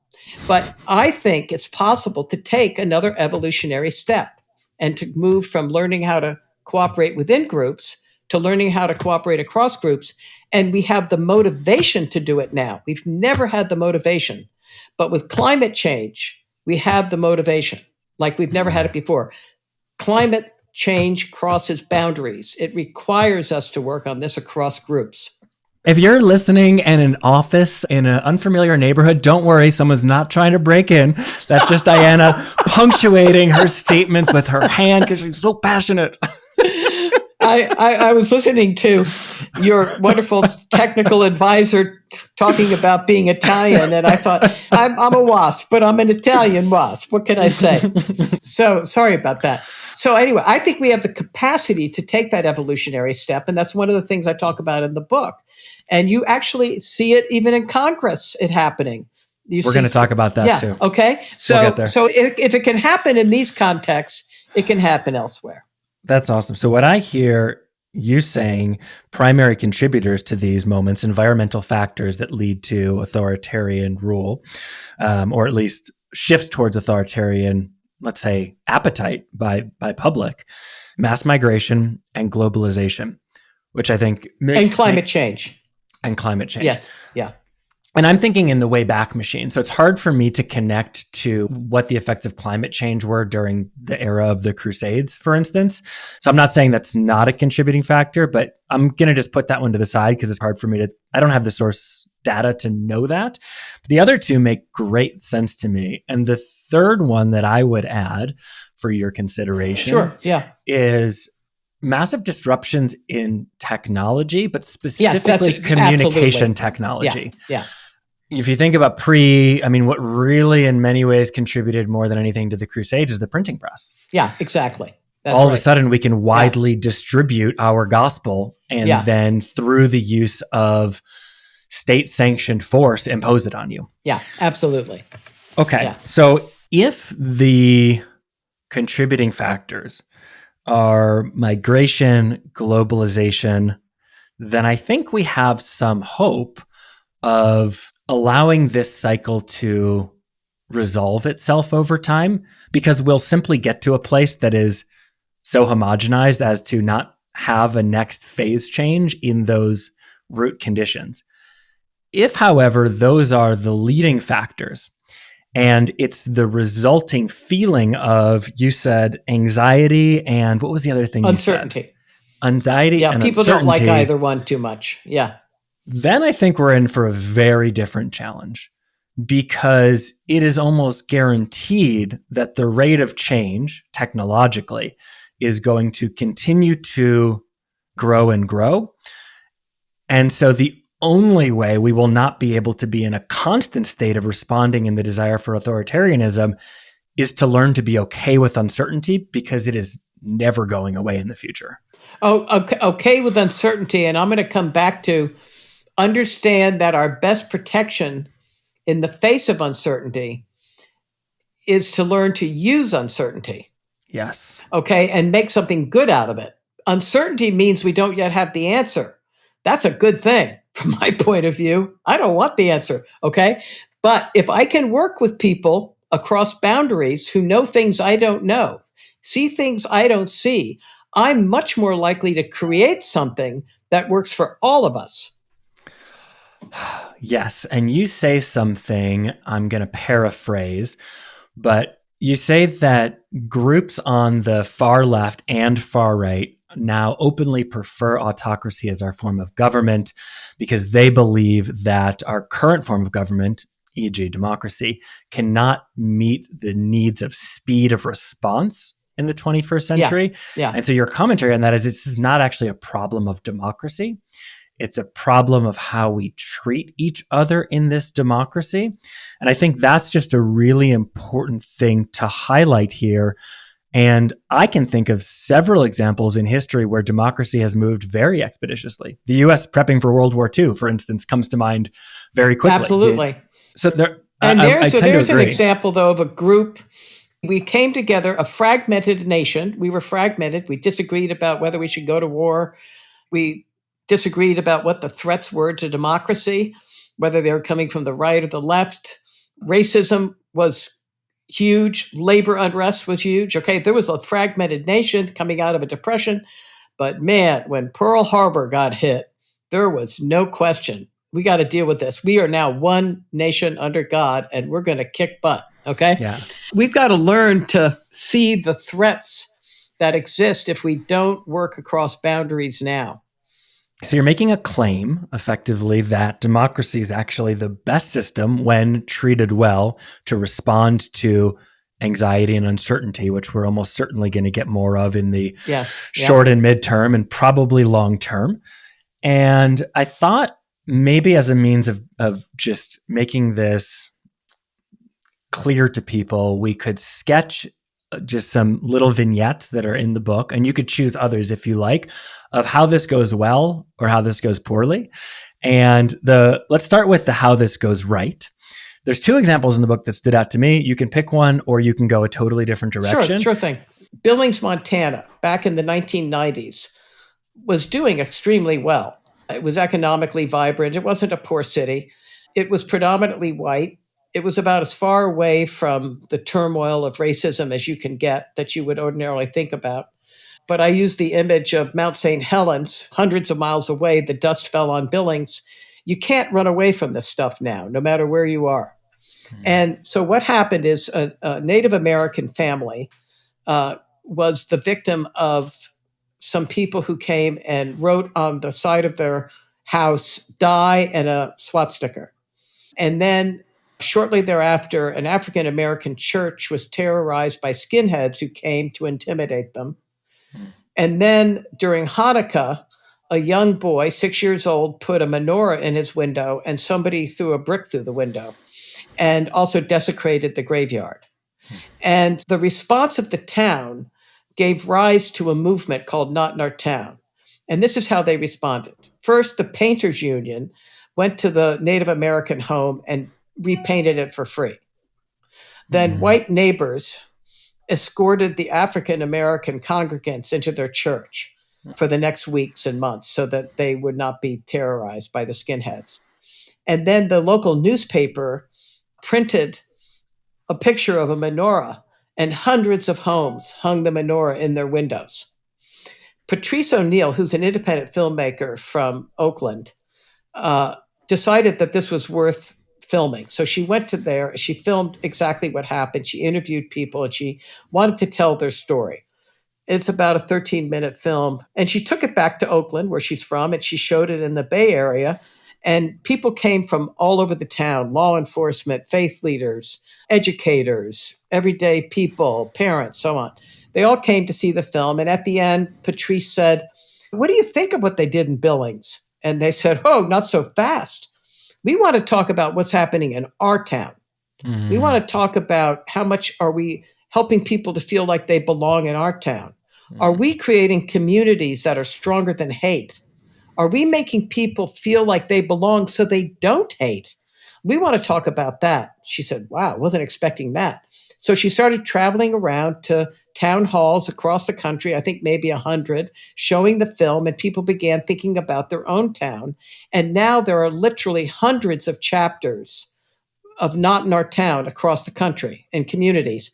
B: But I think it's possible to take another evolutionary step and to move from learning how to cooperate within groups to learning how to cooperate across groups. And we have the motivation to do it now. We've never had the motivation. But with climate change, we have the motivation like we've never had it before. Climate change crosses boundaries. It requires us to work on this across groups.
A: If you're listening in an office in an unfamiliar neighborhood, don't worry, someone's not trying to break in. That's just Diana punctuating her statements with her hand because she's so passionate.
B: I was listening to your wonderful technical advisor talking about being Italian, and I thought, I'm a wasp, but I'm an Italian wasp. What can I say? So sorry about that. So anyway, I think we have the capacity to take that evolutionary step, and that's one of the things I talk about in the book. And you actually see it even in Congress, it happening.
A: We're going to talk about that too.
B: Okay. So if it can happen in these contexts, it can happen elsewhere.
A: That's awesome. So what I hear you saying, primary contributors to these moments, environmental factors that lead to authoritarian rule, or at least shifts towards authoritarian, let's say, appetite by public, mass migration and globalization, which I think
B: and climate change.
A: And climate change.
B: Yes. Yeah.
A: And I'm thinking in the Wayback Machine. So it's hard for me to connect to what the effects of climate change were during the era of the Crusades, for instance. So I'm not saying that's not a contributing factor, but I'm going to just put that one to the side because it's hard for me to, I don't have the source data to know that. But the other two make great sense to me. And the third one that I would add for your consideration is massive disruptions in technology, but specifically communication technology.
B: Yeah.
A: If you think about what really in many ways contributed more than anything to the Crusades is the printing press.
B: Yeah, exactly. That's
A: All of a sudden we can widely distribute our gospel, and then through the use of state-sanctioned force impose it on you.
B: Yeah, absolutely.
A: Okay.
B: Yeah.
A: So if the contributing factors are migration, globalization, then I think we have some hope of allowing this cycle to resolve itself over time, because we'll simply get to a place that is so homogenized as to not have a next phase change in those root conditions. If, however, those are the leading factors, and it's the resulting feeling of, you said, anxiety, and what was the other thing you said?
B: Uncertainty.
A: Anxiety
B: Yeah,
A: and
B: people don't like
A: uncertainty.
B: either one too much. Yeah.
A: Then I think we're in for a very different challenge, because it is almost guaranteed that the rate of change technologically is going to continue to grow and grow. And so the only way we will not be able to be in a constant state of responding in the desire for authoritarianism is to learn to be okay with uncertainty, because it is never going away in the future.
B: Oh, okay with uncertainty. And I'm going to come back to understand that our best protection in the face of uncertainty is to learn to use uncertainty.
A: Yes.
B: Okay. And make something good out of it. Uncertainty means we don't yet have the answer. That's a good thing from my point of view. I don't want the answer. Okay. But if I can work with people across boundaries who know things I don't know, see things I don't see, I'm much more likely to create something that works for all of us.
A: Yes. And you say something, I'm going to paraphrase, but you say that groups on the far left and far right now openly prefer autocracy as our form of government, because they believe that our current form of government, e.g., democracy, cannot meet the needs of speed of response in the 21st century.
B: Yeah.
A: And so your commentary on that is, this is not actually a problem of democracy. It's a problem of how we treat each other in this democracy. And I think that's just a really important thing to highlight here. And I can think of several examples in history where democracy has moved very expeditiously. The US prepping for World War II, for instance, comes to mind very quickly.
B: Absolutely.
A: So there,
B: and there's an
A: agree.
B: example, though, of a group. We came together, a fragmented nation. We were fragmented. We disagreed about whether we should go to war. We disagreed about what the threats were to democracy, whether they were coming from the right or the left. Racism was huge. Labor unrest was huge. Okay, there was a fragmented nation coming out of a depression. But man, when Pearl Harbor got hit, there was no question. We got to deal with this. We are now one nation under God, and we're going to kick butt. Okay?
A: Yeah.
B: We've got to learn to see the threats that exist if we don't work across boundaries now.
A: So you're making a claim, effectively, that democracy is actually the best system when treated well to respond to anxiety and uncertainty, which we're almost certainly going to get more of in the short and midterm and probably long term. And I thought maybe as a means of just making this clear to people, we could sketch just some little vignettes that are in the book, and you could choose others if you like, of how this goes well or how this goes poorly. And let's start with the how this goes right. There's two examples in the book that stood out to me. You can pick one, or you can go a totally different direction.
B: Sure thing. Billings, Montana, back in the 1990s, was doing extremely well. It was economically vibrant. It wasn't a poor city. It was predominantly white. It was about as far away from the turmoil of racism as you can get that you would ordinarily think about. But I used the image of Mount St. Helens, hundreds of miles away. The dust fell on Billings. You can't run away from this stuff now, no matter where you are. And so what happened is a Native American family was the victim of some people who came and wrote on the side of their house, "Die" and a swastika. And then shortly thereafter, an African American church was terrorized by skinheads who came to intimidate them. And then during Hanukkah, a young boy, 6 years old, put a menorah in his window, and somebody threw a brick through the window and also desecrated the graveyard. And the response of the town gave rise to a movement called Not in Our Town. And this is how they responded. First, the Painters Union went to the Native American home and repainted it for free. Then white neighbors escorted the African American congregants into their church for the next weeks and months so that they would not be terrorized by the skinheads. And then the local newspaper printed a picture of a menorah, and hundreds of homes hung the menorah in their windows. Patrice O'Neill, who's an independent filmmaker from Oakland, decided that this was worth filming. So she went to there, she filmed exactly what happened. She interviewed people and she wanted to tell their story. It's about a 13-minute film. And she took it back to Oakland, where she's from, and she showed it in the Bay Area. And people came from all over the town, law enforcement, faith leaders, educators, everyday people, parents, so on. They all came to see the film. And at the end, Patrice said, "What do you think of what they did in Billings?" And they said, "Oh, not so fast. We want to talk about what's happening in our town. We want to talk about how much are we helping people to feel like they belong in our town? Are we creating communities that are stronger than hate? Are we making people feel like they belong so they don't hate? We want to talk about that." She said, "Wow, wasn't expecting that." So she started traveling around to town halls across the country, I think maybe 100, showing the film, and people began thinking about their own town. And now there are literally hundreds of chapters of Not in Our Town across the country in communities.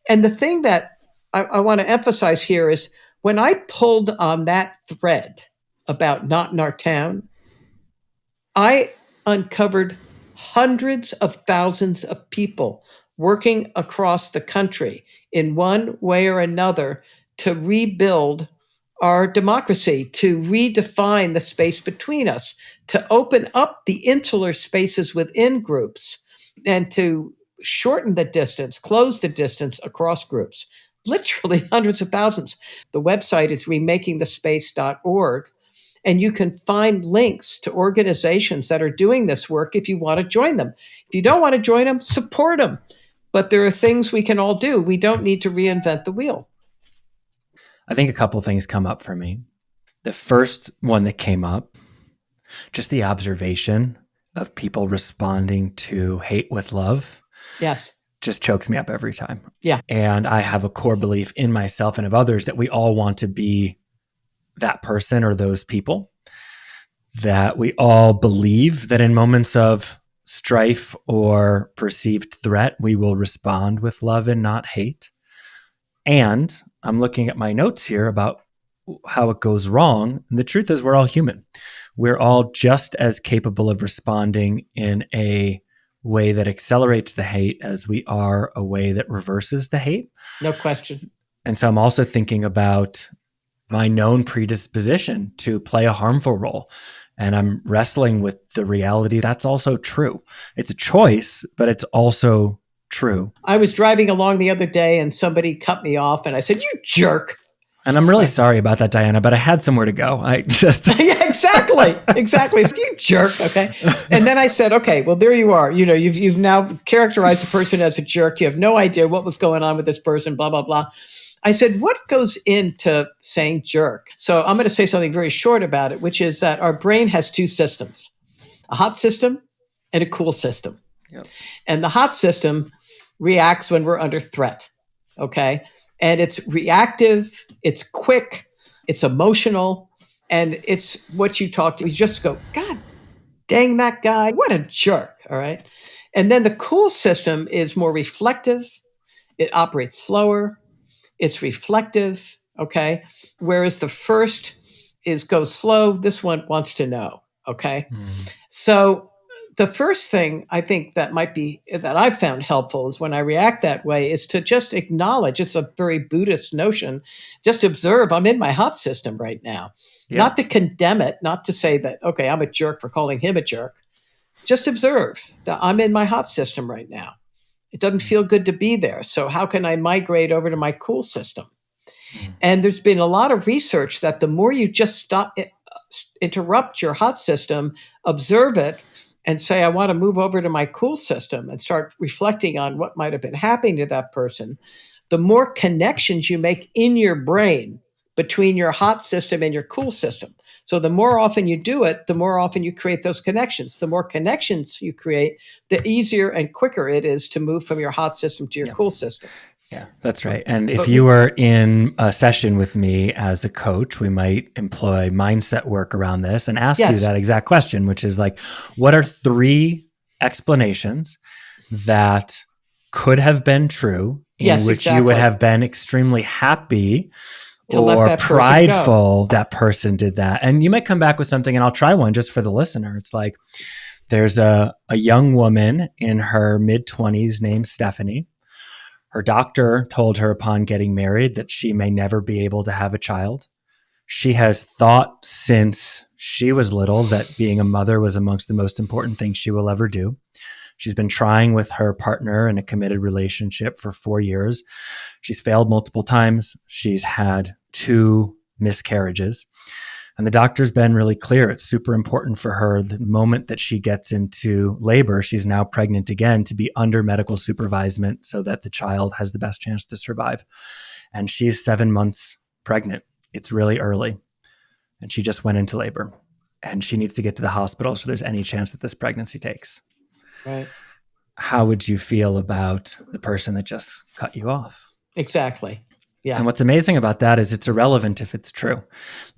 B: And the thing that I want to emphasize here is when I pulled on that thread about Not in Our Town, I uncovered hundreds of thousands of people working across the country in one way or another to rebuild our democracy, to redefine the space between us, to open up the insular spaces within groups, and to shorten the distance, close the distance across groups. Literally hundreds of thousands. The website is remakingthespace.org. And you can find links to organizations that are doing this work if you want to join them. If you don't want to join them, support them. But there are things we can all do. We don't need to reinvent the wheel.
A: I think a couple things come up for me. The first one that came up, just the observation of people responding to hate with love.
B: Yes.
A: Just chokes me up every time.
B: Yeah.
A: And I have a core belief in myself and of others that we all want to be that person or those people, that we all believe that in moments of strife or perceived threat, we will respond with love and not hate. And I'm looking at my notes here about how it goes wrong. And the truth is we're all human. We're all just as capable of responding in a way that accelerates the hate as we are a way that reverses the hate.
B: No question.
A: And so I'm also thinking about my known predisposition to play a harmful role. And I'm wrestling with the reality that's also true. It's a choice, but it's also true.
B: I was driving along the other day and somebody cut me off and I said, "You jerk."
A: And I'm really sorry about that, Diana, but I had somewhere to go. I just...
B: Yeah, exactly. Exactly. You jerk. Okay. And then I said, okay, well, there you are. You know, you've now characterized the person as a jerk. You have no idea what was going on with this person, blah, blah, blah. I said, what goes into saying jerk? So I'm going to say something very short about it, which is that our brain has two systems, a hot system and a cool system.
A: Yep.
B: And the hot system reacts when we're under threat. Okay. And it's reactive, it's quick, it's emotional, and it's what you talk to. You just go, God dang that guy, what a jerk. All right. And then the cool system is more reflective, it operates slower, it's reflective. Okay. Whereas the first is go slow, this one wants to know. Okay. So the first thing I think that I've found helpful is when I react that way is to just acknowledge, it's a very Buddhist notion, just observe I'm in my hot system right now. Yeah. Not to condemn it, not to say that, okay, I'm a jerk for calling him a jerk. Just observe that I'm in my hot system right now. It doesn't feel good to be there. So how can I migrate over to my cool system? And there's been a lot of research that the more you just interrupt your hot system, observe it, and say, I want to move over to my cool system and start reflecting on what might have been happening to that person, the more connections you make in your brain between your hot system and your cool system. So the more often you do it, the more often you create those connections. The more connections you create, the easier and quicker it is to move from your hot system to your cool system.
A: Yeah, that's right. And if you were in a session with me as a coach, we might employ mindset work around this and ask you that exact question, which is like, what are 3 explanations that could have been true in which you would have been extremely happy or prideful that person did that? And you might come back with something, and I'll try one just for the listener. It's like, there's a young woman in her mid-20s named Stephanie. Her doctor told her upon getting married that she may never be able to have a child. She has thought since she was little that being a mother was amongst the most important things she will ever do. She's been trying with her partner in a committed relationship for 4 years. She's failed multiple times. She's had 2 miscarriages. And the doctor's been really clear. It's super important for her the moment that she gets into labor, she's now pregnant again, to be under medical supervision so that the child has the best chance to survive. And she's 7 months pregnant. It's really early. And she just went into labor. And she needs to get to the hospital so there's any chance that this pregnancy takes.
B: Right.
A: How would you feel about the person that just cut you off?
B: Exactly. Yeah.
A: And what's amazing about that is it's irrelevant if it's true.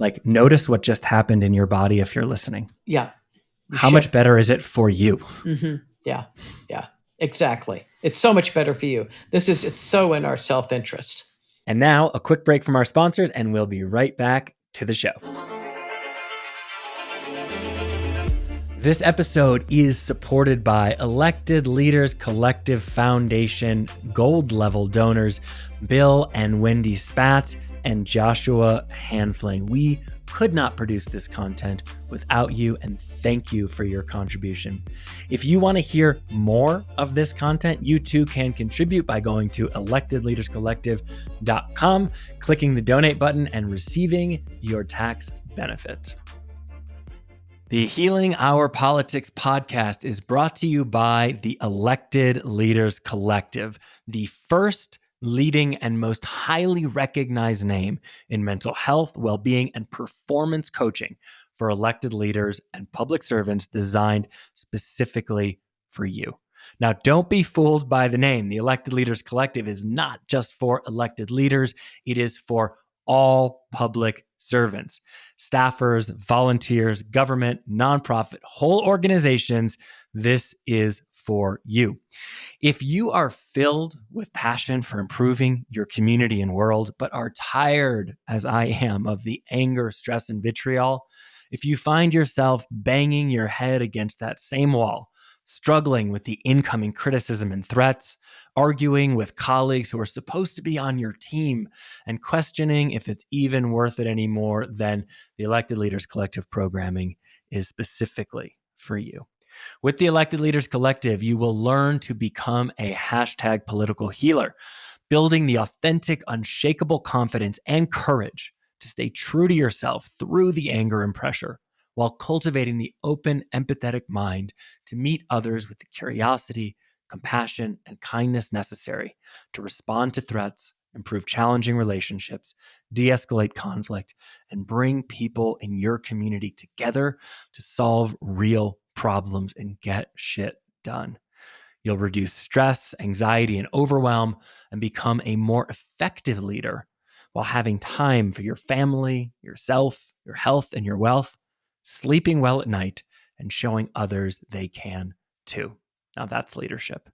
A: Like, notice what just happened in your body if you're listening.
B: Yeah.
A: How much better is it for you?
B: Mm-hmm. Yeah. Yeah. Exactly. It's so much better for you. It's so in our self-interest.
A: And now a quick break from our sponsors, and we'll be right back to the show. This episode is supported by Elected Leaders Collective Foundation Gold level donors Bill and Wendy Spatz and Joshua Hanfling. We could not produce this content without you, and thank you for your contribution. If you want to hear more of this content, you too can contribute by going to electedleaderscollective.com, clicking the donate button, and receiving your tax benefit. The Healing Our Politics podcast is brought to you by the Elected Leaders Collective, the first leading and most highly recognized name in mental health, well-being, and performance coaching for elected leaders and public servants, designed specifically for you. Now, don't be fooled by the name. The Elected Leaders Collective is not just for elected leaders. It is for all public servants, staffers, volunteers, government, nonprofit, whole organizations. This is for you. If you are filled with passion for improving your community and world, but are tired, as I am, of the anger, stress, and vitriol, if you find yourself banging your head against that same wall, struggling with the incoming criticism and threats, arguing with colleagues who are supposed to be on your team, and questioning if it's even worth it anymore, then the Elected Leaders Collective programming is specifically for you. With the Elected Leaders Collective, you will learn to become a hashtag political healer, building the authentic, unshakable confidence and courage to stay true to yourself through the anger and pressure, while cultivating the open, empathetic mind to meet others with the curiosity, compassion, and kindness necessary to respond to threats, improve challenging relationships, de-escalate conflict, and bring people in your community together to solve real problems and get shit done. You'll reduce stress, anxiety, and overwhelm, and become a more effective leader while having time for your family, yourself, your health, and your wealth, sleeping well at night, and showing others they can too. Now that's leadership.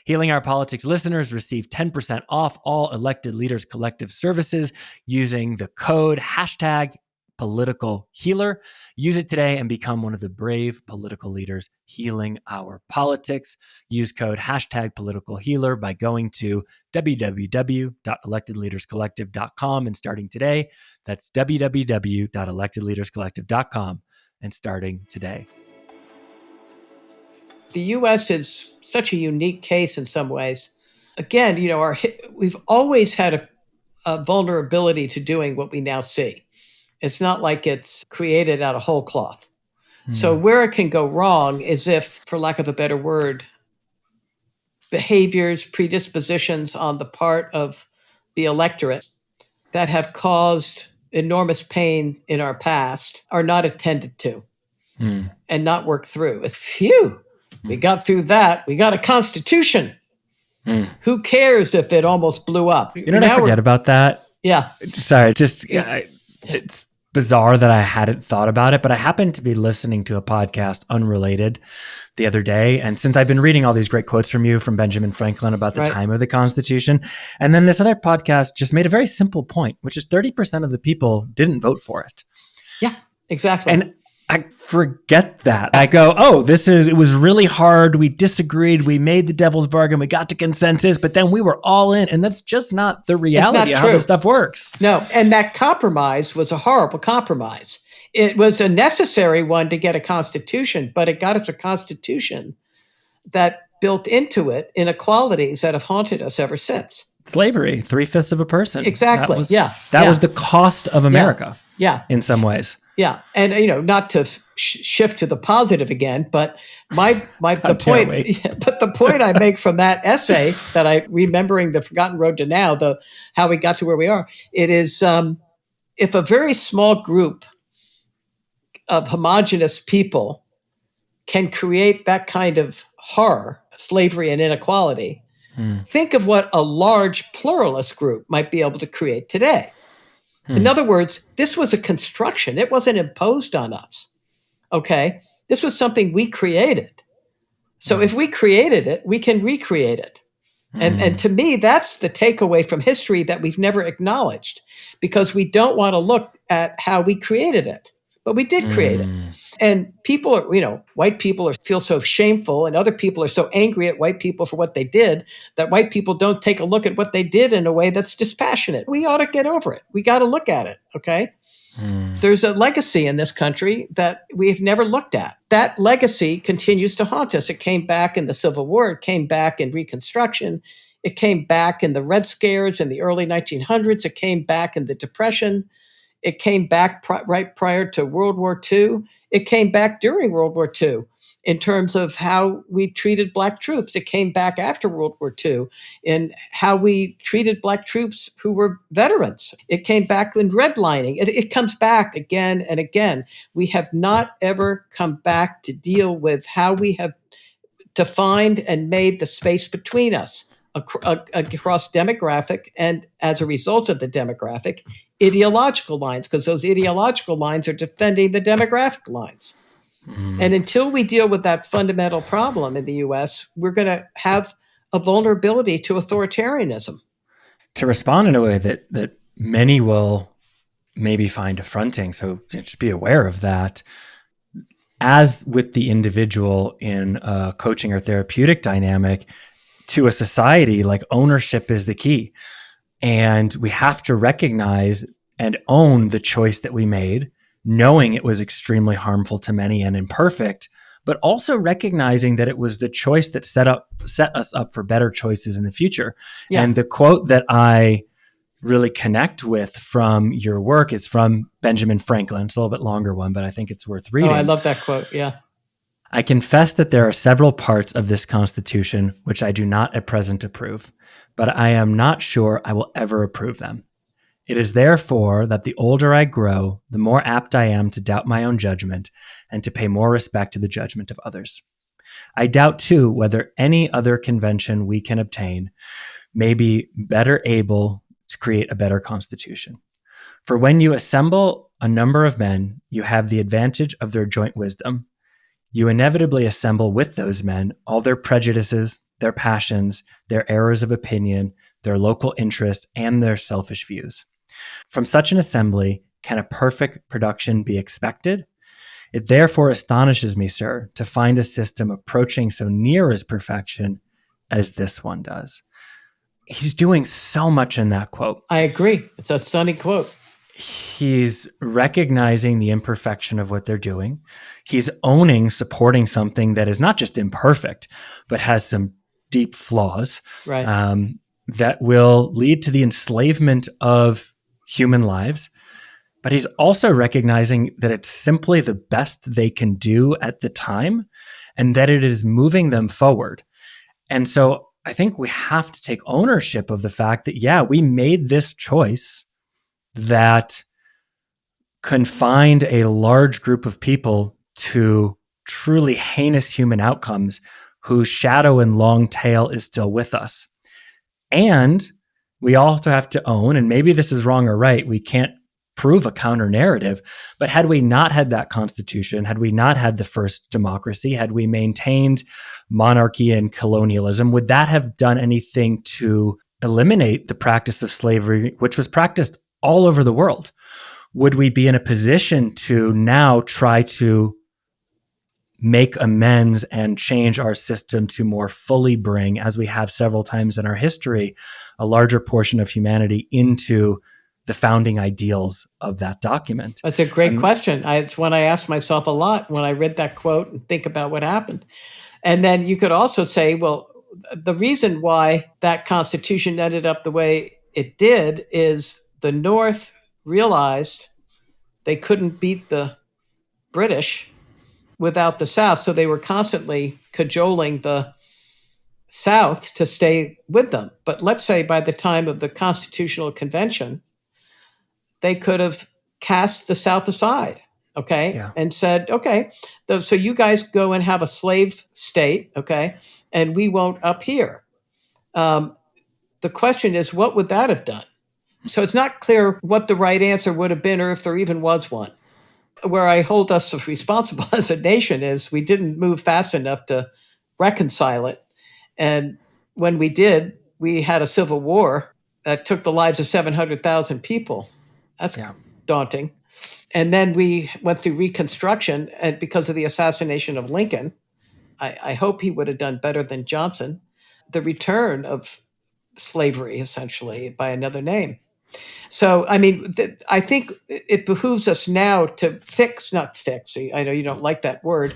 A: Healing Our Politics listeners receive 10% off all Elected Leaders Collective services using the code hashtag political healer. Use it today and become one of the brave political leaders healing our politics. Use code hashtag political healer by going to www.electedleaderscollective.com and starting today. That's www.electedleaderscollective.com and starting today.
B: The U.S. is such a unique case in some ways. Again, we've always had a vulnerability to doing what we now see. It's not like it's created out of whole cloth. So where it can go wrong is if, for lack of a better word, behaviors, predispositions on the part of the electorate that have caused enormous pain in our past are not attended to and not worked through. It's phew. We got through that. We got a constitution. Who cares if it almost blew up?
A: You know what I forget about that?
B: Yeah.
A: Sorry, it's bizarre that I hadn't thought about it, but I happened to be listening to a podcast unrelated the other day. And since I've been reading all these great quotes from you from Benjamin Franklin about the time of the Constitution, and then this other podcast just made a very simple point, which is 30% of the people didn't vote for it.
B: Yeah, exactly.
A: And I forget that. I go, it was really hard. We disagreed. We made the devil's bargain. We got to consensus, but then we were all in. And that's just not the reality of how this stuff works.
B: No. And that compromise was a horrible compromise. It was a necessary one to get a constitution, but it got us a constitution that built into it inequalities that have haunted us ever since.
A: Slavery, 3/5 of a person.
B: Exactly.
A: That was the cost of America.
B: Yeah.
A: In some ways.
B: Yeah, and not to shift to the positive again, but the point I make from that essay that I remembering the forgotten road to now, how we got to where we are. It is if a very small group of homogenous people can create that kind of horror, slavery, and inequality, think of what a large pluralist group might be able to create today. In other words, this was a construction. It wasn't imposed on us. Okay? This was something we created. So if we created it, we can recreate it. And to me, that's the takeaway from history that we've never acknowledged, because we don't want to look at how we created it. But we did create it. And people are, white people feel so shameful, and other people are so angry at white people for what they did, that white people don't take a look at what they did in a way that's dispassionate. We ought to get over it. We got to look at it. Okay. There's a legacy in this country that we've never looked at. That legacy continues to haunt us. It came back in the Civil War. It came back in Reconstruction. It came back in the Red Scares in the early 1900s. It came back in the Depression. It came back right prior to World War II. It came back during World War II in terms of how we treated Black troops. It came back after World War II in how we treated Black troops who were veterans. It came back in redlining. It comes back again and again. We have not ever come back to deal with how we have defined and made the space between us across demographic, and as a result of the demographic, ideological lines, because those ideological lines are defending the demographic lines. And until we deal with that fundamental problem in the U.S., we're going to have a vulnerability to authoritarianism.
A: To respond in a way that many will maybe find affronting, so just be aware of that. As with the individual in a coaching or therapeutic dynamic, to a society, like, ownership is the key. And we have to recognize and own the choice that we made, knowing it was extremely harmful to many and imperfect, but also recognizing that it was the choice that set us up for better choices in the future. Yeah. And the quote that I really connect with from your work is from Benjamin Franklin. It's a little bit longer one, but I think it's worth reading.
B: Oh, I love that quote. Yeah.
A: I confess that there are several parts of this Constitution which I do not at present approve, but I am not sure I will ever approve them. It is therefore that the older I grow, the more apt I am to doubt my own judgment and to pay more respect to the judgment of others. I doubt, too, whether any other convention we can obtain may be better able to create a better Constitution. For when you assemble a number of men, you have the advantage of their joint wisdom. You inevitably assemble with those men all their prejudices, their passions, their errors of opinion, their local interests, and their selfish views. From such an assembly, can a perfect production be expected? It therefore astonishes me, sir, to find a system approaching so near as perfection as this one does. He's doing so much in that quote.
B: I agree. It's a stunning quote.
A: He's recognizing the imperfection of what they're doing. He's owning, supporting something that is not just imperfect, but has some deep flaws,
B: right?
A: That will lead to the enslavement of human lives. But he's also recognizing that it's simply the best they can do at the time, and that it is moving them forward. And so I think we have to take ownership of the fact that, yeah, we made this choice that confined a large group of people to truly heinous human outcomes whose shadow and long tail is still with us. And we also have to own, and maybe this is wrong or right, we can't prove a counter narrative, but had we not had that constitution, had we not had the first democracy, had we maintained monarchy and colonialism, would that have done anything to eliminate the practice of slavery, which was practiced all over the world? Would we be in a position to now try to make amends and change our system to more fully bring, as we have several times in our history, a larger portion of humanity into the founding ideals of that document?
B: That's a great question. It's one I asked myself a lot when I read that quote and think about what happened. And then you could also say, well, the reason why that Constitution ended up the way it did is the North realized they couldn't beat the British without the South. So they were constantly cajoling the South to stay with them. But let's say by the time of the Constitutional Convention, they could have cast the South aside, okay,
A: Yeah.
B: and said, okay, so you guys go and have a slave state, okay, and we won't up here. The question is, what would that have done? So it's not clear what the right answer would have been, or if there even was one. Where I hold us responsible as a nation is we didn't move fast enough to reconcile it. And when we did, we had a civil war that took the lives of 700,000 people. That's daunting. And then we went through Reconstruction, and because of the assassination of Lincoln, I hope he would have done better than Johnson, the return of slavery, essentially, by another name. So, I mean, I think it behooves us now to not fix, I know you don't like that word,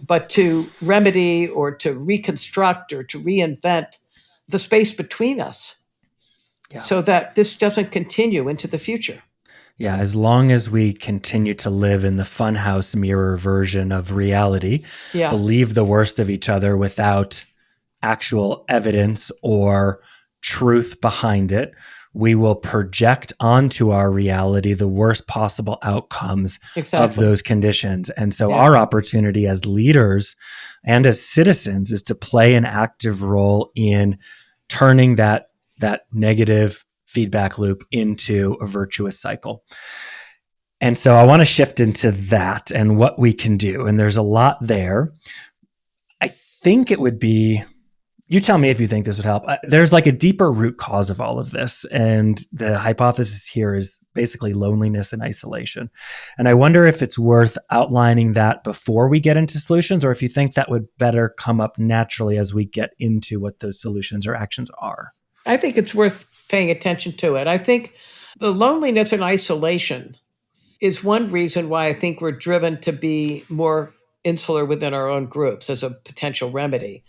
B: but to remedy or to reconstruct or to reinvent the space between us so that this doesn't continue into the future.
A: Yeah, as long as we continue to live in the funhouse mirror version of reality, believe the worst of each other without actual evidence or truth behind it, we will project onto our reality the worst possible outcomes of those conditions. And so our opportunity as leaders and as citizens is to play an active role in turning that negative feedback loop into a virtuous cycle. And so I want to shift into that and what we can do. And there's a lot there. I think it would be, you tell me if you think this would help. There's like a deeper root cause of all of this. And the hypothesis here is basically loneliness and isolation. And I wonder if it's worth outlining that before we get into solutions, or if you think that would better come up naturally as we get into what those solutions or actions are.
B: I think it's worth paying attention to it. I think the loneliness and isolation is one reason why I think we're driven to be more insular within our own groups as a potential remedy.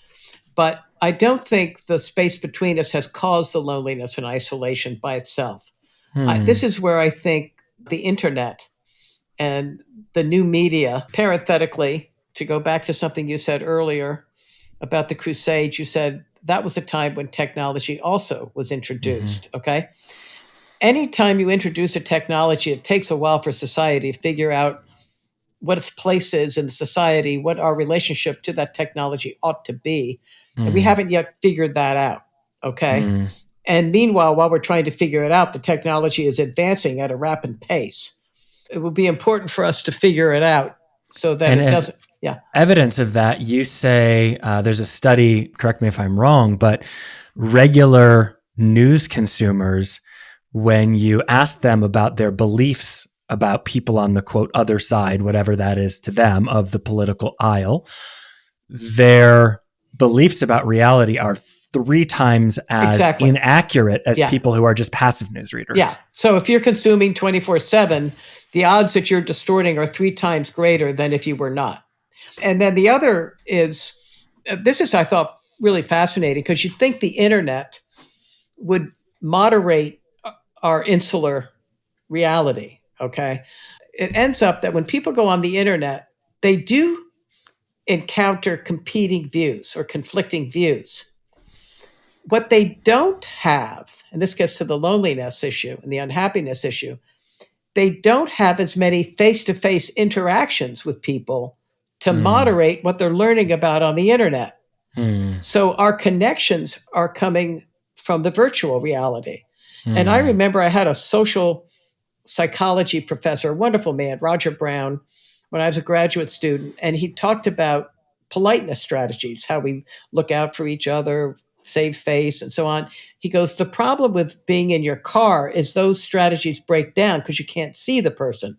B: But I don't think the space between us has caused the loneliness and isolation by itself. This is where I think the internet and the new media, parenthetically, to go back to something you said earlier about the Crusades, you said that was a time when technology also was introduced, okay? Anytime you introduce a technology, it takes a while for society to figure out what its place is in society, what our relationship to that technology ought to be. And we haven't yet figured that out, okay? And meanwhile, while we're trying to figure it out, the technology is advancing at a rapid pace. It will be important for us to figure it out so that
A: and
B: it doesn't.
A: Evidence of that, you say there's a study, correct me if I'm wrong, but regular news consumers, when you ask them about their beliefs about people on the quote other side, whatever that is to them, of the political aisle, their beliefs about reality are 3 times as inaccurate as people who are just passive news readers.
B: Yeah. So if you're consuming 24/7, the odds that you're distorting are 3 times greater than if you were not. And then the other is, this is, I thought, really fascinating, because you'd think the internet would moderate our insular reality, okay? It ends up that when people go on the internet, they do encounter competing views or conflicting views. What they don't have, and this gets to the loneliness issue and the unhappiness issue, they don't have as many face-to-face interactions with people to moderate what they're learning about on the internet. So our connections are coming from the virtual reality. And I remember I had a social psychology professor, a wonderful man, Roger Brown, when I was a graduate student, and he talked about politeness strategies, how we look out for each other, save face, and so on. He goes, the problem with being in your car is those strategies break down because you can't see the person.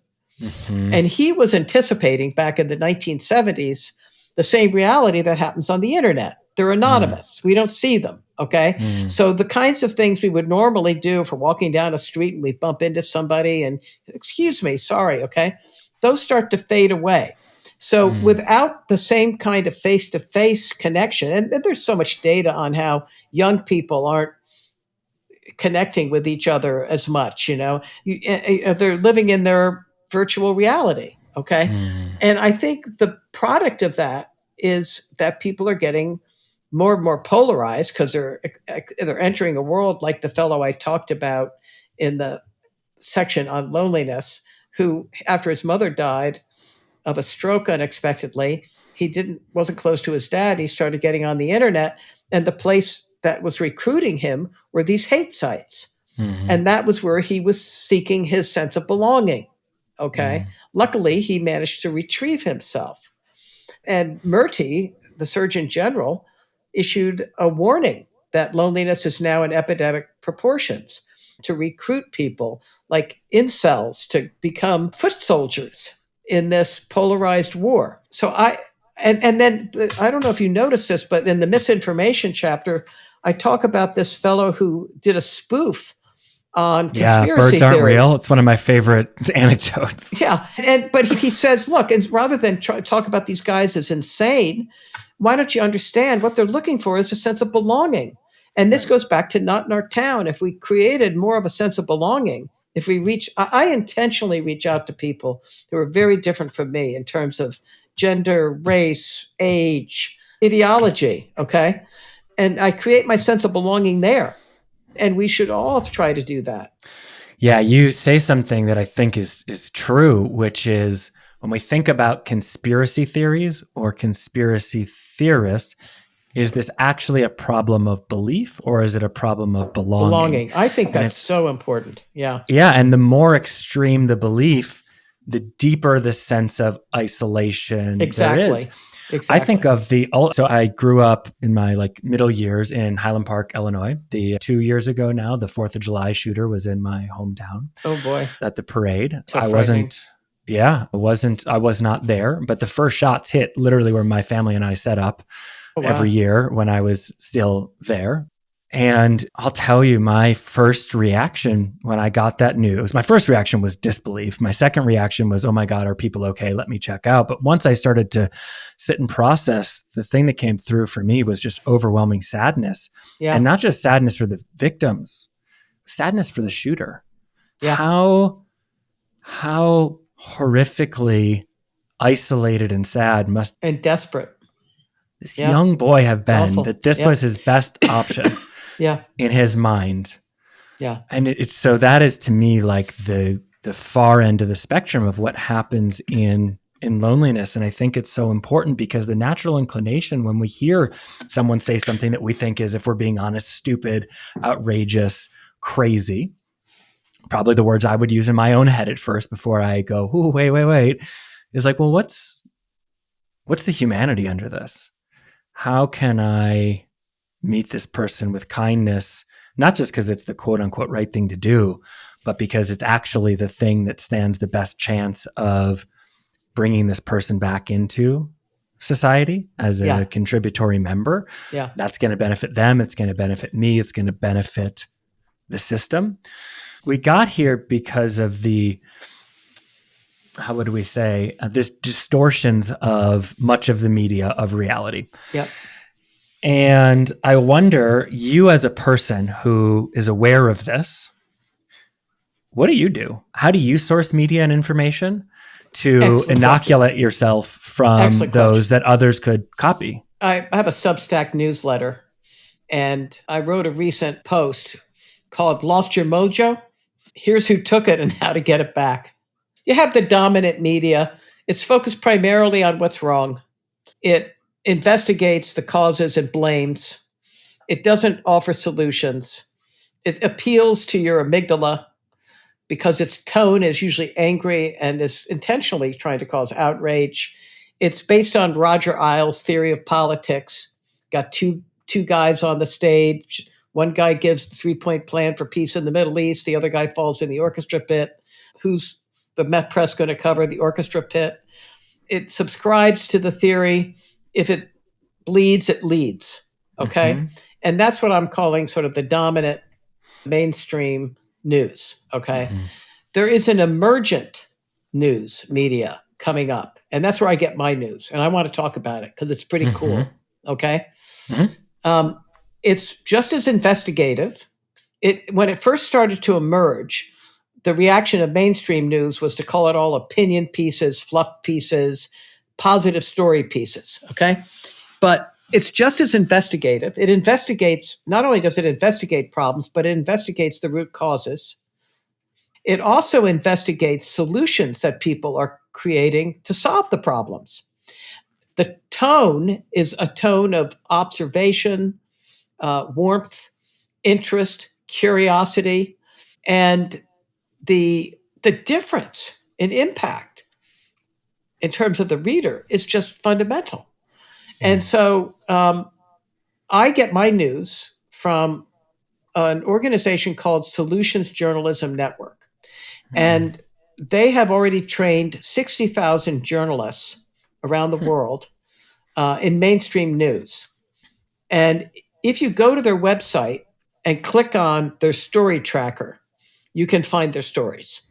B: And he was anticipating back in the 1970s the same reality that happens on the internet. They're anonymous. We don't see them. Okay. So the kinds of things we would normally do for walking down a street and we bump into somebody and, excuse me, sorry. Okay. Those start to fade away. So without the same kind of face-to-face connection, and there's so much data on how young people aren't connecting with each other as much, they're living in their virtual reality. Okay. And I think the product of that is that people are getting more and more polarized because they're entering a world like the fellow I talked about in the section on loneliness, who, after his mother died of a stroke unexpectedly, wasn't close to his dad. He started getting on the internet, and the place that was recruiting him were these hate sites. And that was where he was seeking his sense of belonging. Okay. Luckily, he managed to retrieve himself. And Murty, the Surgeon General, issued a warning that loneliness is now in epidemic proportions, to recruit people like incels to become foot soldiers in this polarized war. So and then I don't know if you noticed this, but in the misinformation chapter, I talk about this fellow who did a spoof on conspiracy
A: birds aren't
B: theories.
A: real. It's one of my favorite anecdotes.
B: Yeah. But he says, look, and rather than talk about these guys as insane, why don't you understand what they're looking for is a sense of belonging? And this goes back to not in our town. If we created more of a sense of belonging, if we I intentionally reach out to people who are very different from me in terms of gender, race, age, ideology. Okay. And I create my sense of belonging there. And we should all try to do that.
A: Yeah, you say something that I think is true, which is when we think about conspiracy theories or conspiracy theorists, is this actually a problem of belief or is it a problem of belonging?
B: I think that's so important. Yeah.
A: Yeah. And the more extreme the belief, the deeper the sense of isolation there is. Exactly. I think of so I grew up in my middle years in Highland Park, Illinois. 2 years ago now, the 4th of July shooter was in my hometown.
B: Oh boy.
A: At the parade.
B: So
A: I was not there, but the first shots hit literally where my family and I set up every year when I was still there. And I'll tell you, my first reaction when I got that news, my first reaction was disbelief. My second reaction was, oh my God, are people okay? Let me check out. But once I started to sit and process, the thing that came through for me was just overwhelming sadness. Yeah. And not just sadness for the victims, sadness for the shooter. Yeah. How horrifically isolated and sad
B: and desperate
A: this young boy have been that this was his best option. In his mind. Yeah. And it's so that is to me like the far end of the spectrum of what happens in loneliness. And I think it's so important because the natural inclination when we hear someone say something that we think is, if we're being honest, stupid, outrageous, crazy, probably the words I would use in my own head at first before I go, ooh, wait, is like, well, what's the humanity under this? How can I meet this person with kindness, not just because it's the quote unquote right thing to do, but because it's actually the thing that stands the best chance of bringing this person back into society as a contributory member. Yeah. That's going to benefit them. It's going to benefit me. It's going to benefit the system. We got here because of this distortions of much of the media of reality. Yep. And I wonder, you as a person who is aware of this, what do you do? How do you source media and information to inoculate yourself from those that others could copy?
B: I have a Substack newsletter, and I wrote a recent post called Lost Your Mojo? Here's who took it and how to get it back. You have the dominant media. It's focused primarily on what's wrong. It investigates the causes and blames. It doesn't offer solutions. It appeals to your amygdala because its tone is usually angry and is intentionally trying to cause outrage. It's based on Roger Ailes' theory of politics. Got two guys on the stage. One guy gives the 3-point plan for peace in the Middle East. The other guy falls in the orchestra pit. Who's the Met Press going to cover? The orchestra pit. It subscribes to the theory, if it bleeds, it leads. Okay? Mm-hmm. And that's what I'm calling sort of the dominant mainstream news. Okay? Mm-hmm. There is an emergent news media coming up. And that's where I get my news. And I want to talk about it because it's pretty cool. Okay? Mm-hmm. It's just as investigative. When it first started to emerge, the reaction of mainstream news was to call it all opinion pieces, fluff pieces, positive story pieces. Okay? But it's just as investigative. It investigates, not only does it investigate problems, but it investigates the root causes. It also investigates solutions that people are creating to solve the problems. The tone is a tone of observation, warmth, interest, curiosity, and the difference in impact in terms of the reader is just fundamental. And so I get my news from an organization called Solutions Journalism Network. And they have already trained 60,000 journalists around the world in mainstream news. And if you go to their website and click on their story tracker, you can find their stories.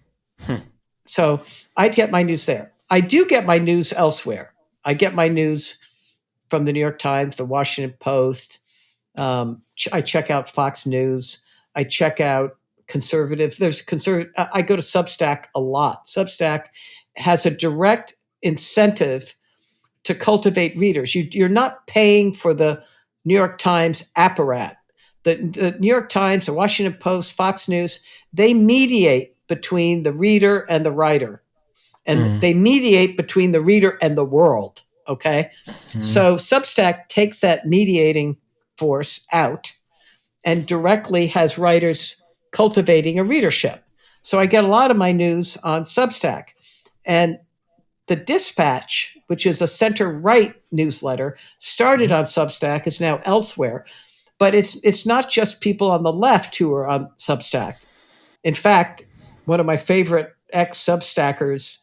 B: So I get my news there. I do get my news elsewhere. I get my news from the New York Times, the Washington Post. I check out Fox News. I check out conservative. I go to Substack a lot. Substack has a direct incentive to cultivate readers. You're not paying for the New York Times apparat. The New York Times, the Washington Post, Fox News, they mediate between the reader and the writer. And they mediate between the reader and the world. Okay? So Substack takes that mediating force out and directly has writers cultivating a readership. So I get a lot of my news on Substack. And the Dispatch, which is a center-right newsletter, started on Substack, is now elsewhere. But it's not just people on the left who are on Substack. In fact, one of my favorite ex-Substackers,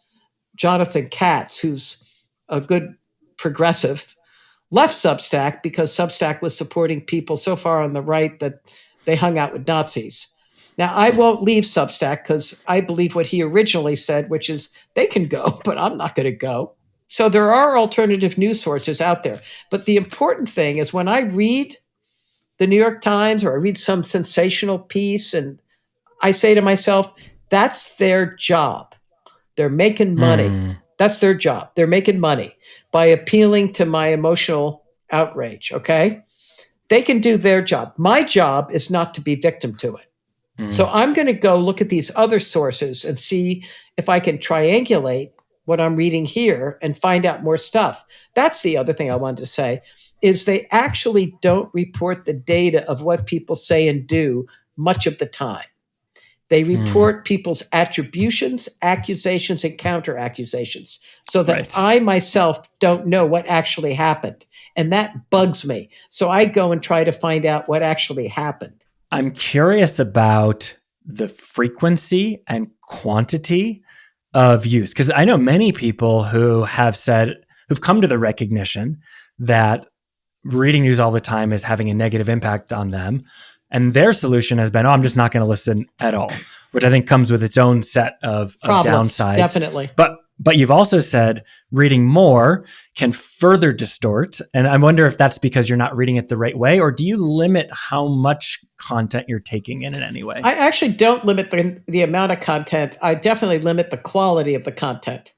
B: Jonathan Katz, who's a good progressive, left Substack because Substack was supporting people so far on the right that they hung out with Nazis. Now, I won't leave Substack because I believe what he originally said, which is they can go, but I'm not going to go. So there are alternative news sources out there. But the important thing is when I read the New York Times or I read some sensational piece and I say to myself, that's their job. They're making money. That's their job. They're making money by appealing to my emotional outrage, okay? They can do their job. My job is not to be victim to it. So I'm going to go look at these other sources and see if I can triangulate what I'm reading here and find out more stuff. That's the other thing I wanted to say, is they actually don't report the data of what people say and do much of the time. They report people's attributions, accusations, and counter-accusations so that I myself don't know what actually happened. And that bugs me. So I go and try to find out what actually happened.
A: I'm curious about the frequency and quantity of use, because I know many people who have said, who've come to the recognition that reading news all the time is having a negative impact on them. And their solution has been, I'm just not going to listen at all, which I think comes with its own set of downsides.
B: Definitely.
A: But you've also said reading more can further distort. And I wonder if that's because you're not reading it the right way, or do you limit how much content you're taking in any way?
B: I actually don't limit the amount of content. I definitely limit the quality of the content.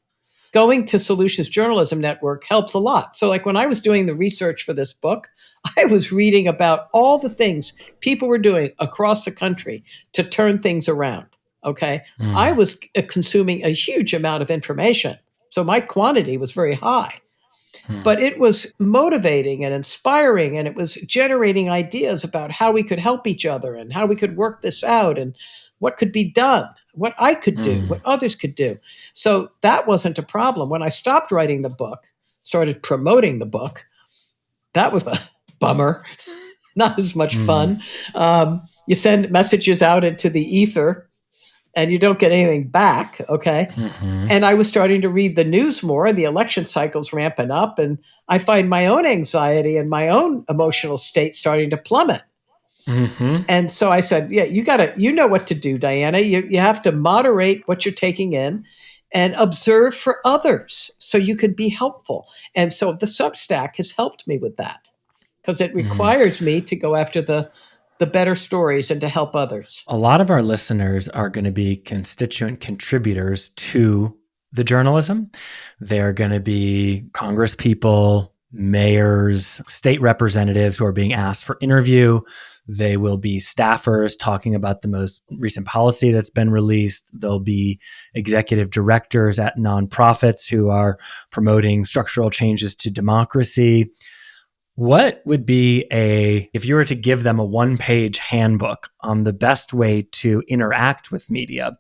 B: Going to Solutions Journalism Network helps a lot. So like when I was doing the research for this book, I was reading about all the things people were doing across the country to turn things around. Okay. I was consuming a huge amount of information. So my quantity was very high, but it was motivating and inspiring, and it was generating ideas about how we could help each other and how we could work this out and what could be done, what I could do, what others could do. So that wasn't a problem. When I stopped writing the book, started promoting the book, that was a bummer. Not as much fun. You send messages out into the ether and you don't get anything back. Okay. And I was starting to read the news more, and the election cycles ramping up. And I find my own anxiety and my own emotional state starting to plummet. And so I said, yeah, you know what to do, Diana. You have to moderate what you're taking in and observe for others so you can be helpful. And so the Substack has helped me with that, because it requires me to go after the better stories and to help others.
A: A lot of our listeners are going to be constituent contributors to the journalism. They're going to be Congress people, mayors, state representatives who are being asked for interview. They will be staffers talking about the most recent policy that's been released. There'll be executive directors at nonprofits who are promoting structural changes to democracy. What would be if you were to give them a one-page handbook on the best way to interact with media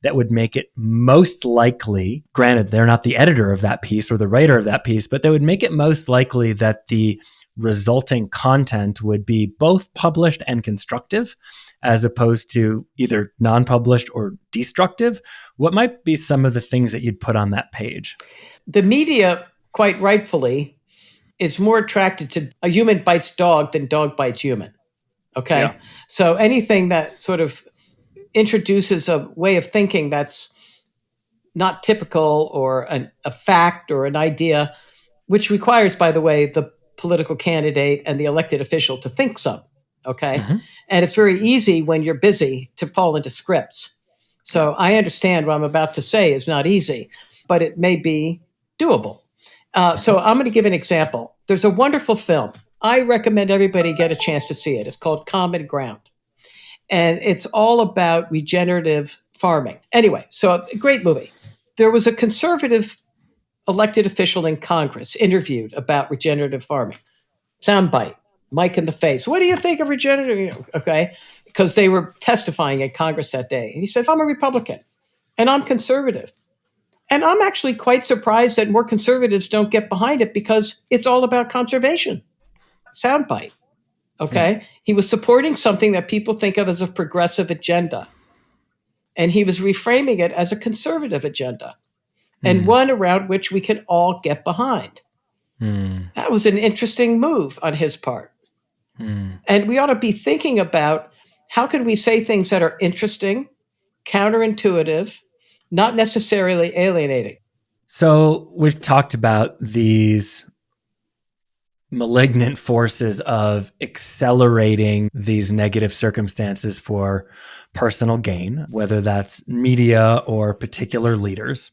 A: that would make it most likely, granted, they're not the editor of that piece or the writer of that piece, but that would make it most likely that the resulting content would be both published and constructive, as opposed to either non-published or destructive? What might be some of the things that you'd put on that page?
B: The media, quite rightfully, is more attracted to a human bites dog than dog bites human. Okay. Yeah. So anything that sort of introduces a way of thinking that's not typical, or a fact or an idea, which requires, by the way, the political candidate and the elected official to think so. Okay. And it's very easy when you're busy to fall into scripts. So I understand what I'm about to say is not easy, but it may be doable. So I'm going to give an example. There's a wonderful film. I recommend everybody get a chance to see it. It's called Common Ground. And it's all about regenerative farming. Anyway, so a great movie. There was a conservative elected official in Congress interviewed about regenerative farming. Soundbite, mic in the face. What do you think of regenerative? Okay. Because they were testifying in Congress that day. And he said, I'm a Republican and I'm conservative. And I'm actually quite surprised that more conservatives don't get behind it, because it's all about conservation. Soundbite. Okay. Yeah. He was supporting something that people think of as a progressive agenda. And he was reframing it as a conservative agenda, and one around which we can all get behind. That was an interesting move on his part. And we ought to be thinking about how can we say things that are interesting, counterintuitive, not necessarily alienating.
A: So we've talked about these malignant forces of accelerating these negative circumstances for personal gain, whether that's media or particular leaders.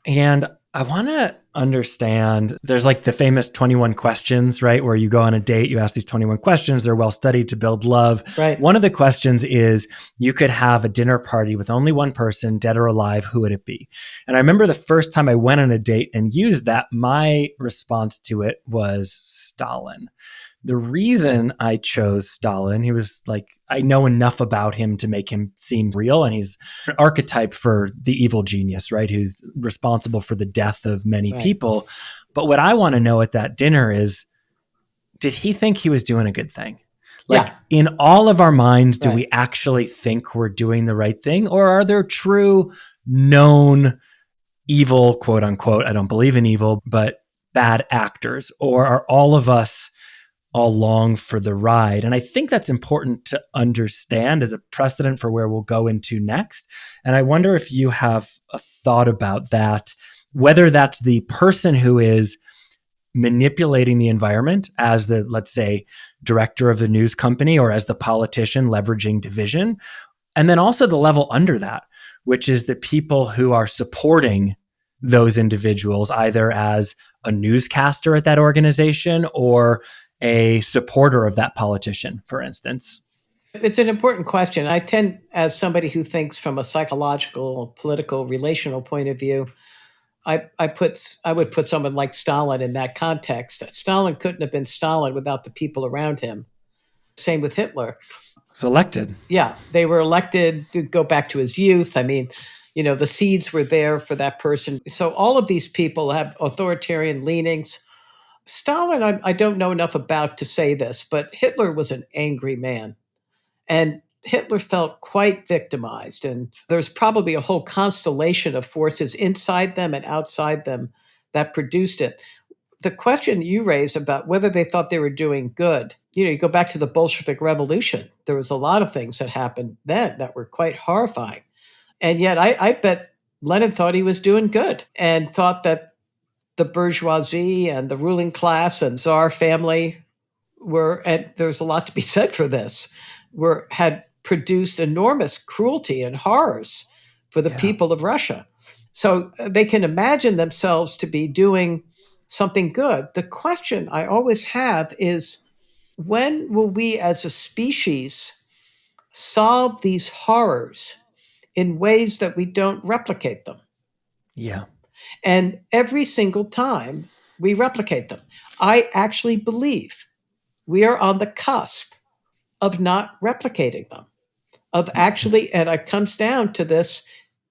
A: And I want to understand, there's like the famous 21 questions, right? Where you go on a date, you ask these 21 questions, they're well studied to build love.
B: Right.
A: One of the questions is, you could have a dinner party with only one person, dead or alive, who would it be? And I remember the first time I went on a date and used that, my response to it was Stalin. The reason I chose Stalin, he was like, I know enough about him to make him seem real. And he's an archetype for the evil genius, right? Who's responsible for the death of many people. But what I want to know at that dinner is, did he think he was doing a good thing? Like, in all of our minds, do we actually think we're doing the right thing? Or are there true known evil, quote unquote, I don't believe in evil, but bad actors? Or are all of us along for the ride? And I think that's important to understand as a precedent for where we'll go into next. And I wonder if you have a thought about that, whether that's the person who is manipulating the environment as the, let's say, director of the news company, or as the politician leveraging division. And then also the level under that, which is the people who are supporting those individuals, either as a newscaster at that organization or a supporter of that politician, for instance.
B: It's an important question. I tend, as somebody who thinks from a psychological, political, relational point of view, I would put someone like Stalin in that context. Stalin couldn't have been Stalin without the people around him. Same with Hitler.
A: Selected.
B: Yeah, they were elected to go back to his youth. I mean, the seeds were there for that person. So all of these people have authoritarian leanings. Stalin, I don't know enough about to say this, but Hitler was an angry man. And Hitler felt quite victimized. And there's probably a whole constellation of forces inside them and outside them that produced it. The question you raised about whether they thought they were doing good, you go back to the Bolshevik Revolution. There was a lot of things that happened then that were quite horrifying. And yet I bet Lenin thought he was doing good and thought that the bourgeoisie and the ruling class and Tsar family and there's a lot to be said for this, had produced enormous cruelty and horrors for the people of Russia. So they can imagine themselves to be doing something good. The question I always have is, when will we as a species solve these horrors in ways that we don't replicate them?
A: Yeah.
B: And every single time we replicate them, I actually believe we are on the cusp of not replicating them, of actually, and it comes down to this,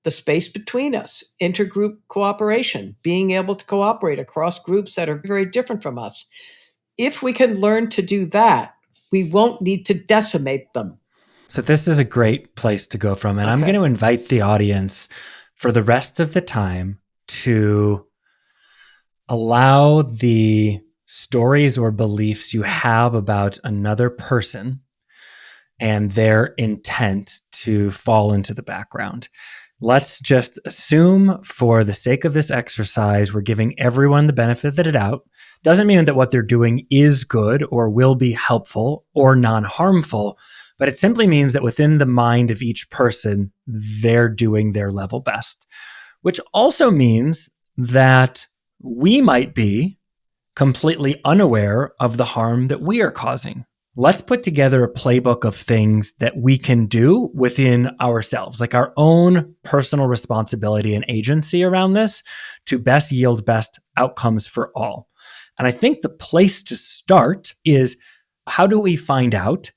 B: the space between us, intergroup cooperation, being able to cooperate across groups that are very different from us. If we can learn to do that, we won't need to decimate them.
A: So this is a great place to go from. And I'm going to invite the audience for the rest of the time to allow the stories or beliefs you have about another person and their intent to fall into the background. Let's just assume, for the sake of this exercise, we're giving everyone the benefit of the doubt. Doesn't mean that what they're doing is good or will be helpful or non-harmful, but it simply means that within the mind of each person, they're doing their level best, which also means that we might be completely unaware of the harm that we are causing. Let's put together a playbook of things that we can do within ourselves, like our own personal responsibility and agency around this, to best yield best outcomes for all. And I think the place to start is, how do we find out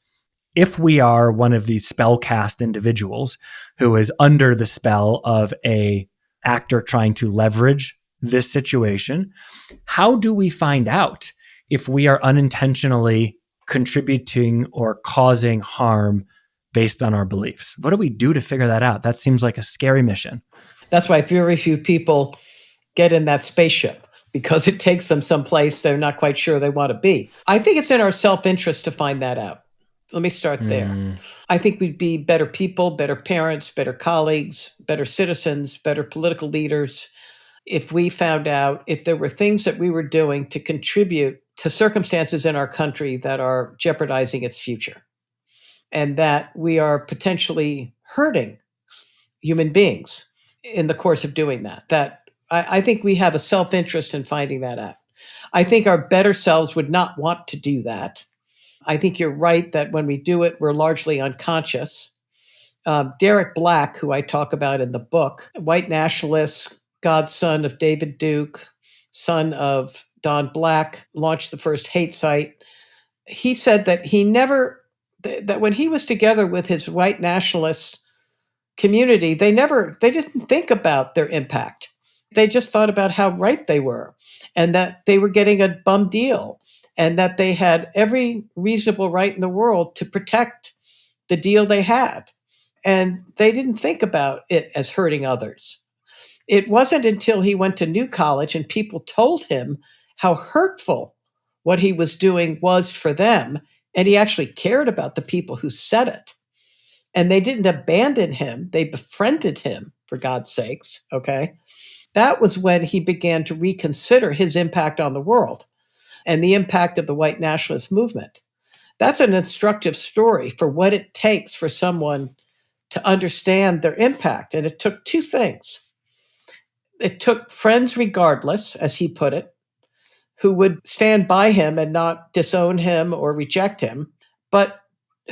A: if we are one of these spell-cast individuals who is under the spell of a actor trying to leverage this situation? How do we find out if we are unintentionally contributing or causing harm based on our beliefs? What do we do to figure that out? That seems like a scary mission.
B: That's why very few people get in that spaceship, because it takes them someplace they're not quite sure they want to be. I think it's in our self-interest to find that out. Let me start there. I think we'd be better people, better parents, better colleagues, better citizens, better political leaders, if we found out if there were things that we were doing to contribute to circumstances in our country that are jeopardizing its future, and that we are potentially hurting human beings in the course of doing that. That I think we have a self-interest in finding that out. I think our better selves would not want to do that. I think you're right that when we do it, we're largely unconscious. Derek Black, who I talk about in the book, white nationalist, godson of David Duke, son of Don Black, launched the first hate site. He said that that when he was together with his white nationalist community, they didn't think about their impact. They just thought about how right they were, and that they were getting a bum deal, and that they had every reasonable right in the world to protect the deal they had. And they didn't think about it as hurting others. It wasn't until he went to New College and people told him how hurtful what he was doing was for them, and he actually cared about the people who said it. And they didn't abandon him, they befriended him, for God's sakes, okay? That was when he began to reconsider his impact on the world and the impact of the white nationalist movement. That's an instructive story for what it takes for someone to understand their impact. And it took two things. It took friends regardless, as he put it, who would stand by him and not disown him or reject him. But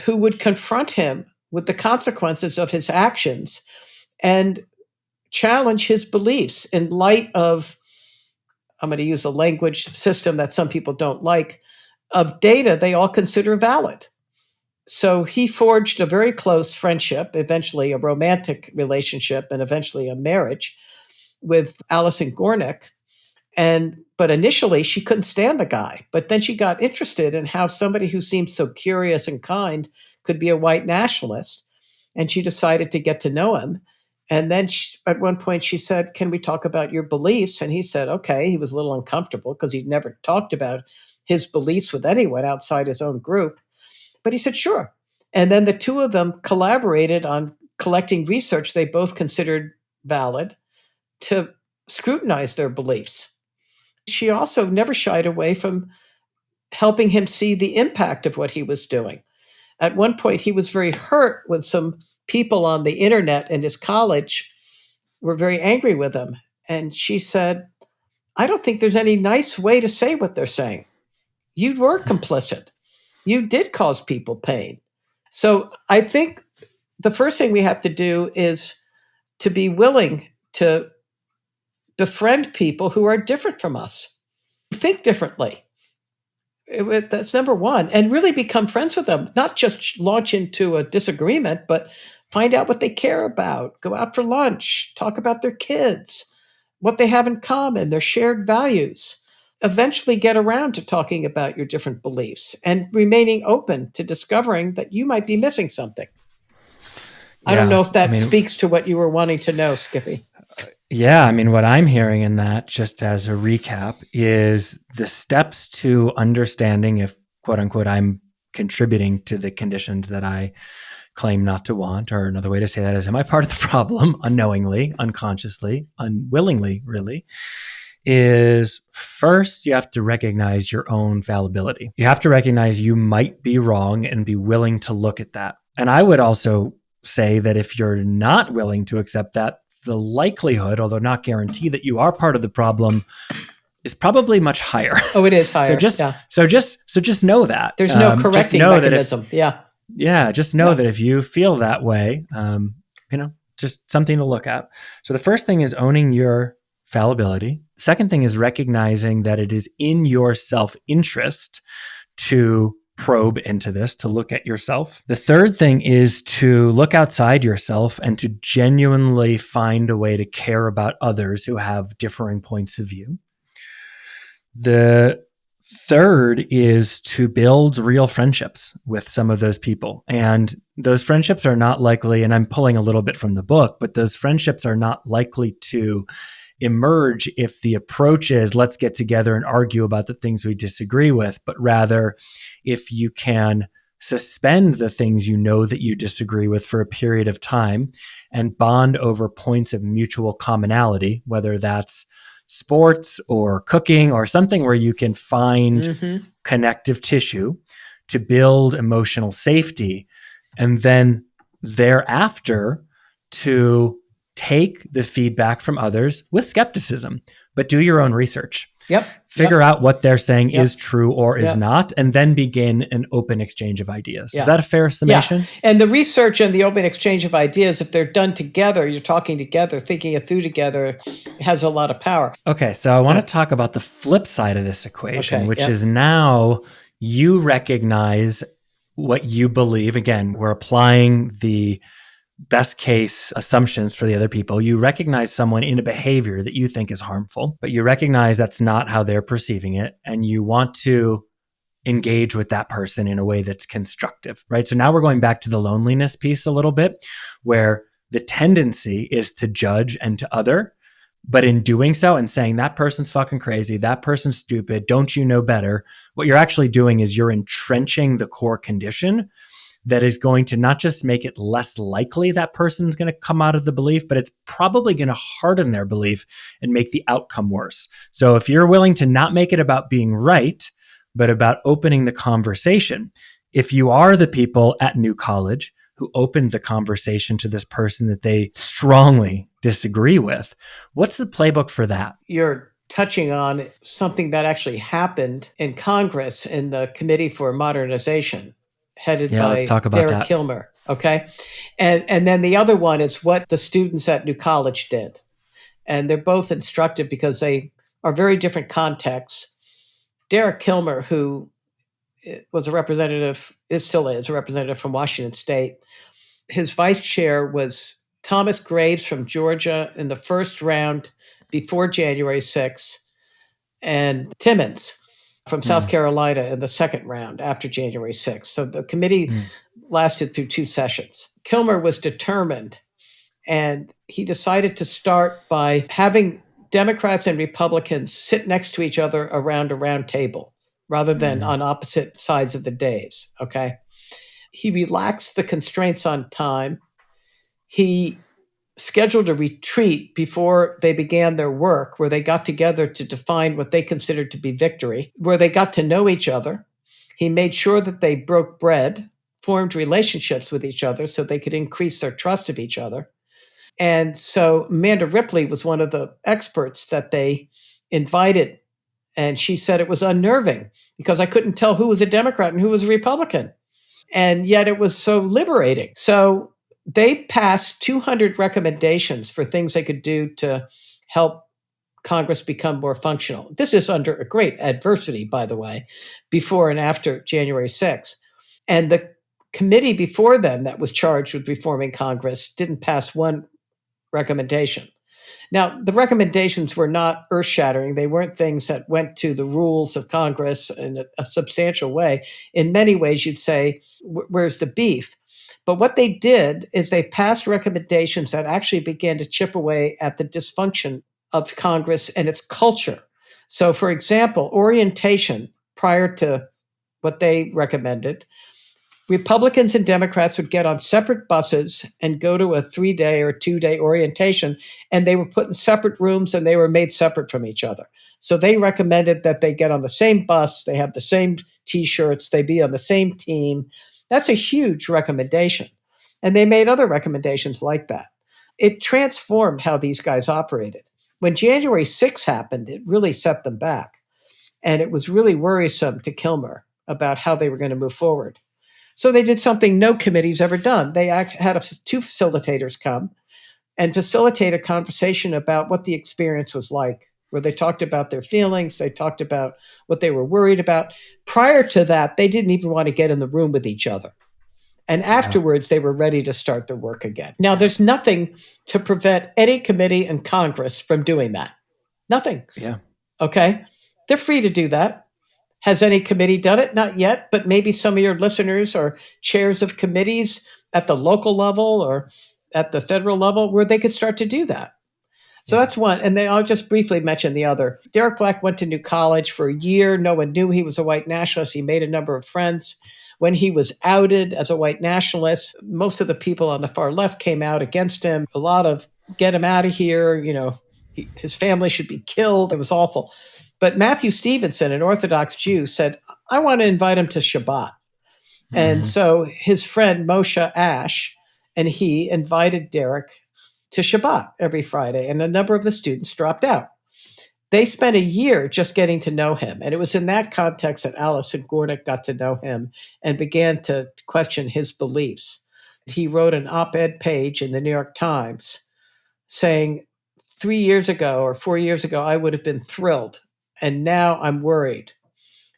B: who would confront him with the consequences of his actions and challenge his beliefs in light of, I'm going to use a language system that some people don't like, of data they all consider valid. So he forged a very close friendship, eventually a romantic relationship, and eventually a marriage with Alison Gornick. But initially she couldn't stand the guy. But then she got interested in how somebody who seemed so curious and kind could be a white nationalist. And she decided to get to know him. And then at one point she said, "Can we talk about your beliefs?" And he said, okay. He was a little uncomfortable because he'd never talked about his beliefs with anyone outside his own group. But he said, sure. And then the two of them collaborated on collecting research they both considered valid to scrutinize their beliefs. She also never shied away from helping him see the impact of what he was doing. At one point, he was very hurt when some people on the internet in his college were very angry with him. And she said, "I don't think there's any nice way to say what they're saying. You were complicit. You did cause people pain." So I think the first thing we have to do is to be willing to befriend people who are different from us, think differently. That's number one. And really become friends with them, not just launch into a disagreement, but find out what they care about, go out for lunch, talk about their kids, what they have in common, their shared values. Eventually get around to talking about your different beliefs and remaining open to discovering that you might be missing something. I don't know if that speaks to what you were wanting to know, Skippy.
A: Yeah, I mean, what I'm hearing in that, just as a recap, is the steps to understanding if, quote unquote, I'm contributing to the conditions that I claim not to want, or another way to say that is, am I part of the problem, unknowingly, unconsciously, unwillingly, really, is first, you have to recognize your own fallibility. You have to recognize you might be wrong and be willing to look at that. And I would also say that if you're not willing to accept that, the likelihood, although not guarantee, that you are part of the problem is probably much higher.
B: Oh, it is higher.
A: So just know that.
B: There's no correcting mechanism.
A: Just know that if you feel that way, just something to look at. So the first thing is owning your fallibility. Second thing is recognizing that it is in your self-interest to probe into this, to look at yourself. The third thing is to look outside yourself and to genuinely find a way to care about others who have differing points of view. The third is to build real friendships with some of those people. And those friendships are not likely, and I'm pulling a little bit from the book, but those friendships are not likely to emerge if the approach is let's get together and argue about the things we disagree with, but rather if you can suspend the things you know that you disagree with for a period of time and bond over points of mutual commonality, whether that's sports or cooking or something where you can find connective tissue to build emotional safety, and then thereafter to take the feedback from others with skepticism, but do your own research. Figure out what they're saying is true or is not, and then begin an open exchange of ideas. Is that a fair summation?
B: Yeah. And the research and the open exchange of ideas, if they're done together, you're talking together, thinking it through together, has a lot of power.
A: Okay, so I want to talk about the flip side of this equation, which is now you recognize what you believe. Again, we're applying the best case assumptions for the other people. You recognize someone in a behavior that you think is harmful, but you recognize that's not how they're perceiving it. And you want to engage with that person in a way that's constructive, right? So now we're going back to the loneliness piece a little bit, where the tendency is to judge and to other, but in doing so and saying that person's fucking crazy, that person's stupid, don't you know better? What you're actually doing is you're entrenching the core condition that is going to not just make it less likely that person's going to come out of the belief, but it's probably going to harden their belief and make the outcome worse. So if you're willing to not make it about being right, but about opening the conversation, if you are the people at New College who opened the conversation to this person that they strongly disagree with, what's the playbook for that?
B: You're touching on something that actually happened in Congress in the Committee for Modernization. headed
A: let's
B: by
A: talk about
B: Derek
A: that.
B: Kilmer. Okay. And then the other one is what the students at New College did. And they're both instructive because they are very different contexts. Derek Kilmer, who was a representative, still is a representative from Washington State. His vice chair was Thomas Graves from Georgia in the first round before January 6th, and Timmons from South Carolina in the second round after January 6th. So the committee lasted through 2 sessions. Kilmer was determined, and he decided to start by having Democrats and Republicans sit next to each other around a round table rather than on opposite sides of the dais. Okay. He relaxed the constraints on time. He scheduled a retreat before they began their work where they got together to define what they considered to be victory, where they got to know each other. He made sure that they broke bread, formed relationships with each other so they could increase their trust of each other. And so Amanda Ripley was one of the experts that they invited. And she said it was unnerving because I couldn't tell who was a Democrat and who was a Republican. And yet it was so liberating. So they passed 200 recommendations for things they could do to help Congress become more functional. This is under a great adversity, by the way, before and after January 6th. And the committee before them that was charged with reforming Congress didn't pass one recommendation. Now, the recommendations were not earth-shattering. They weren't things that went to the rules of Congress in a substantial way. In many ways, you'd say, where's the beef? But what they did is they passed recommendations that actually began to chip away at the dysfunction of Congress and its culture. So, for example, orientation prior to what they recommended, Republicans and Democrats would get on separate buses and go to a 3-day or 2-day orientation, and they were put in separate rooms and they were made separate from each other. So they recommended that they get on the same bus, they have the same T-shirts, they be on the same team. That's a huge recommendation. And they made other recommendations like that. It transformed how these guys operated. When January 6th happened, it really set them back. And it was really worrisome to Kilmer about how they were going to move forward. So they did something no committee's ever done. They had 2 facilitators come and facilitate a conversation about what the experience was like, where they talked about their feelings, they talked about what they were worried about. Prior to that, they didn't even want to get in the room with each other. And afterwards, they were ready to start their work again. Now, there's nothing to prevent any committee in Congress from doing that. Nothing.
A: Yeah.
B: Okay? They're free to do that. Has any committee done it? Not yet, but maybe some of your listeners are chairs of committees at the local level or at the federal level where they could start to do that. So that's one. And then I'll just briefly mention the other. Derek Black went to New College for a year. No one knew he was a white nationalist. He made a number of friends. When he was outed as a white nationalist, most of the people on the far left came out against him. A lot of get him out of here, his family should be killed. It was awful. But Matthew Stevenson, an Orthodox Jew, said, I want to invite him to Shabbat. And so his friend Moshe Ash and he invited Derek to Shabbat every Friday, and a number of the students dropped out. They spent a year just getting to know him. And it was in that context that Alison Gornick got to know him and began to question his beliefs. He wrote an op-ed page in the New York Times saying, 3 years ago or 4 years ago, I would have been thrilled. And now I'm worried.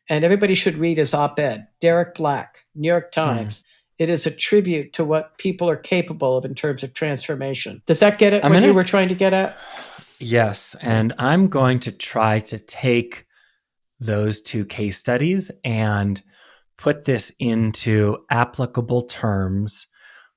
B: And everybody should read his op-ed. Derek Black, New York Times. It is a tribute to what people are capable of in terms of transformation. Does that get at what you were trying to get at?
A: Yes. And I'm going to try to take those 2 case studies and put this into applicable terms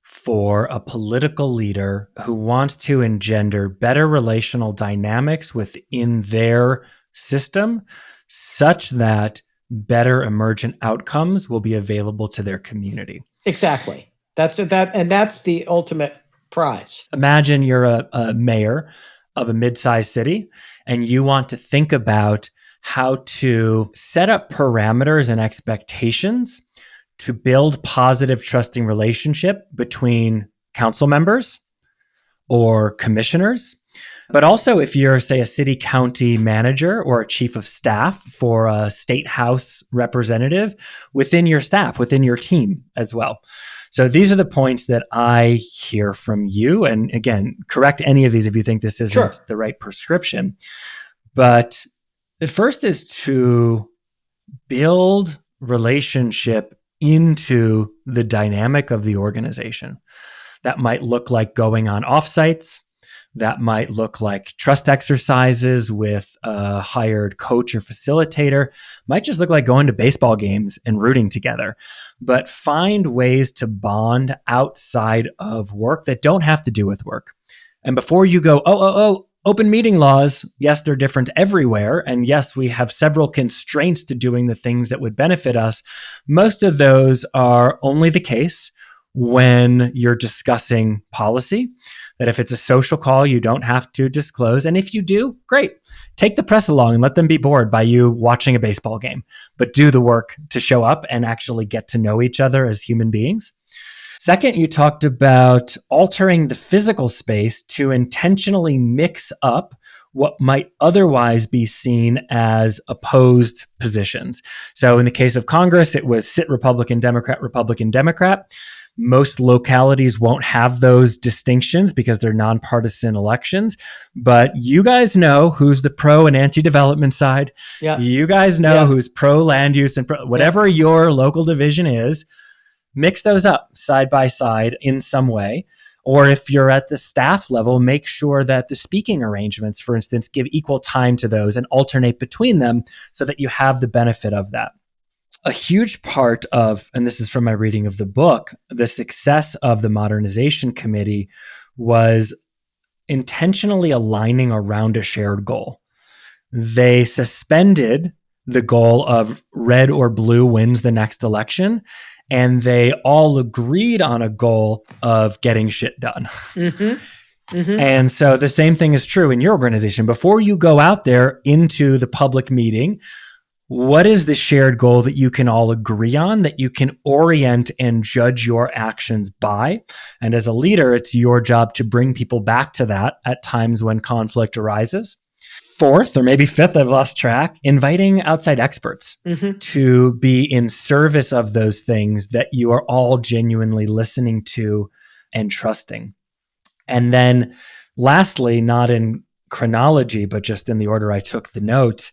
A: for a political leader who wants to engender better relational dynamics within their system such that better emergent outcomes will be available to their community.
B: Exactly. That's the ultimate prize.
A: Imagine you're a mayor of a mid-sized city and you want to think about how to set up parameters and expectations to build positive, trusting relationship between council members or commissioners But also, if you're, say, a city county manager or a chief of staff for a state house representative, within your staff, within your team as well. So these are the points that I hear from you. And again, correct any of these if you think this isn't the right prescription. But the first is to build relationship into the dynamic of the organization. That might look like going on offsites. That might look like trust exercises with a hired coach or facilitator. Might just look like going to baseball games and rooting together. But find ways to bond outside of work that don't have to do with work. And before you go, open meeting laws, yes, they're different everywhere. And yes, we have several constraints to doing the things that would benefit us. Most of those are only the case when you're discussing policy, that if it's a social call, you don't have to disclose. And if you do, great. Take the press along and let them be bored by you watching a baseball game, but do the work to show up and actually get to know each other as human beings. Second, you talked about altering the physical space to intentionally mix up what might otherwise be seen as opposed positions. So in the case of Congress, it was sit Republican, Democrat, Republican, Democrat. Most localities won't have those distinctions because they're nonpartisan elections, but you guys know who's the pro and anti-development side.
B: Yeah.
A: You guys know who's pro land use and whatever your local division is, mix those up side by side in some way. Or if you're at the staff level, make sure that the speaking arrangements, for instance, give equal time to those and alternate between them so that you have the benefit of that. A huge part of, and this is from my reading of the book, the success of the Modernization Committee was intentionally aligning around a shared goal. They suspended the goal of red or blue wins the next election, and they all agreed on a goal of getting shit done. Mm-hmm. Mm-hmm. And so the same thing is true in your organization. Before you go out there into the public meeting, what is the shared goal that you can all agree on, that you can orient and judge your actions by? And as a leader, it's your job to bring people back to that at times when conflict arises. Fourth, or maybe fifth, I've lost track, inviting outside experts to be in service of those things that you are all genuinely listening to and trusting. And then lastly, not in chronology, but just in the order I took the note,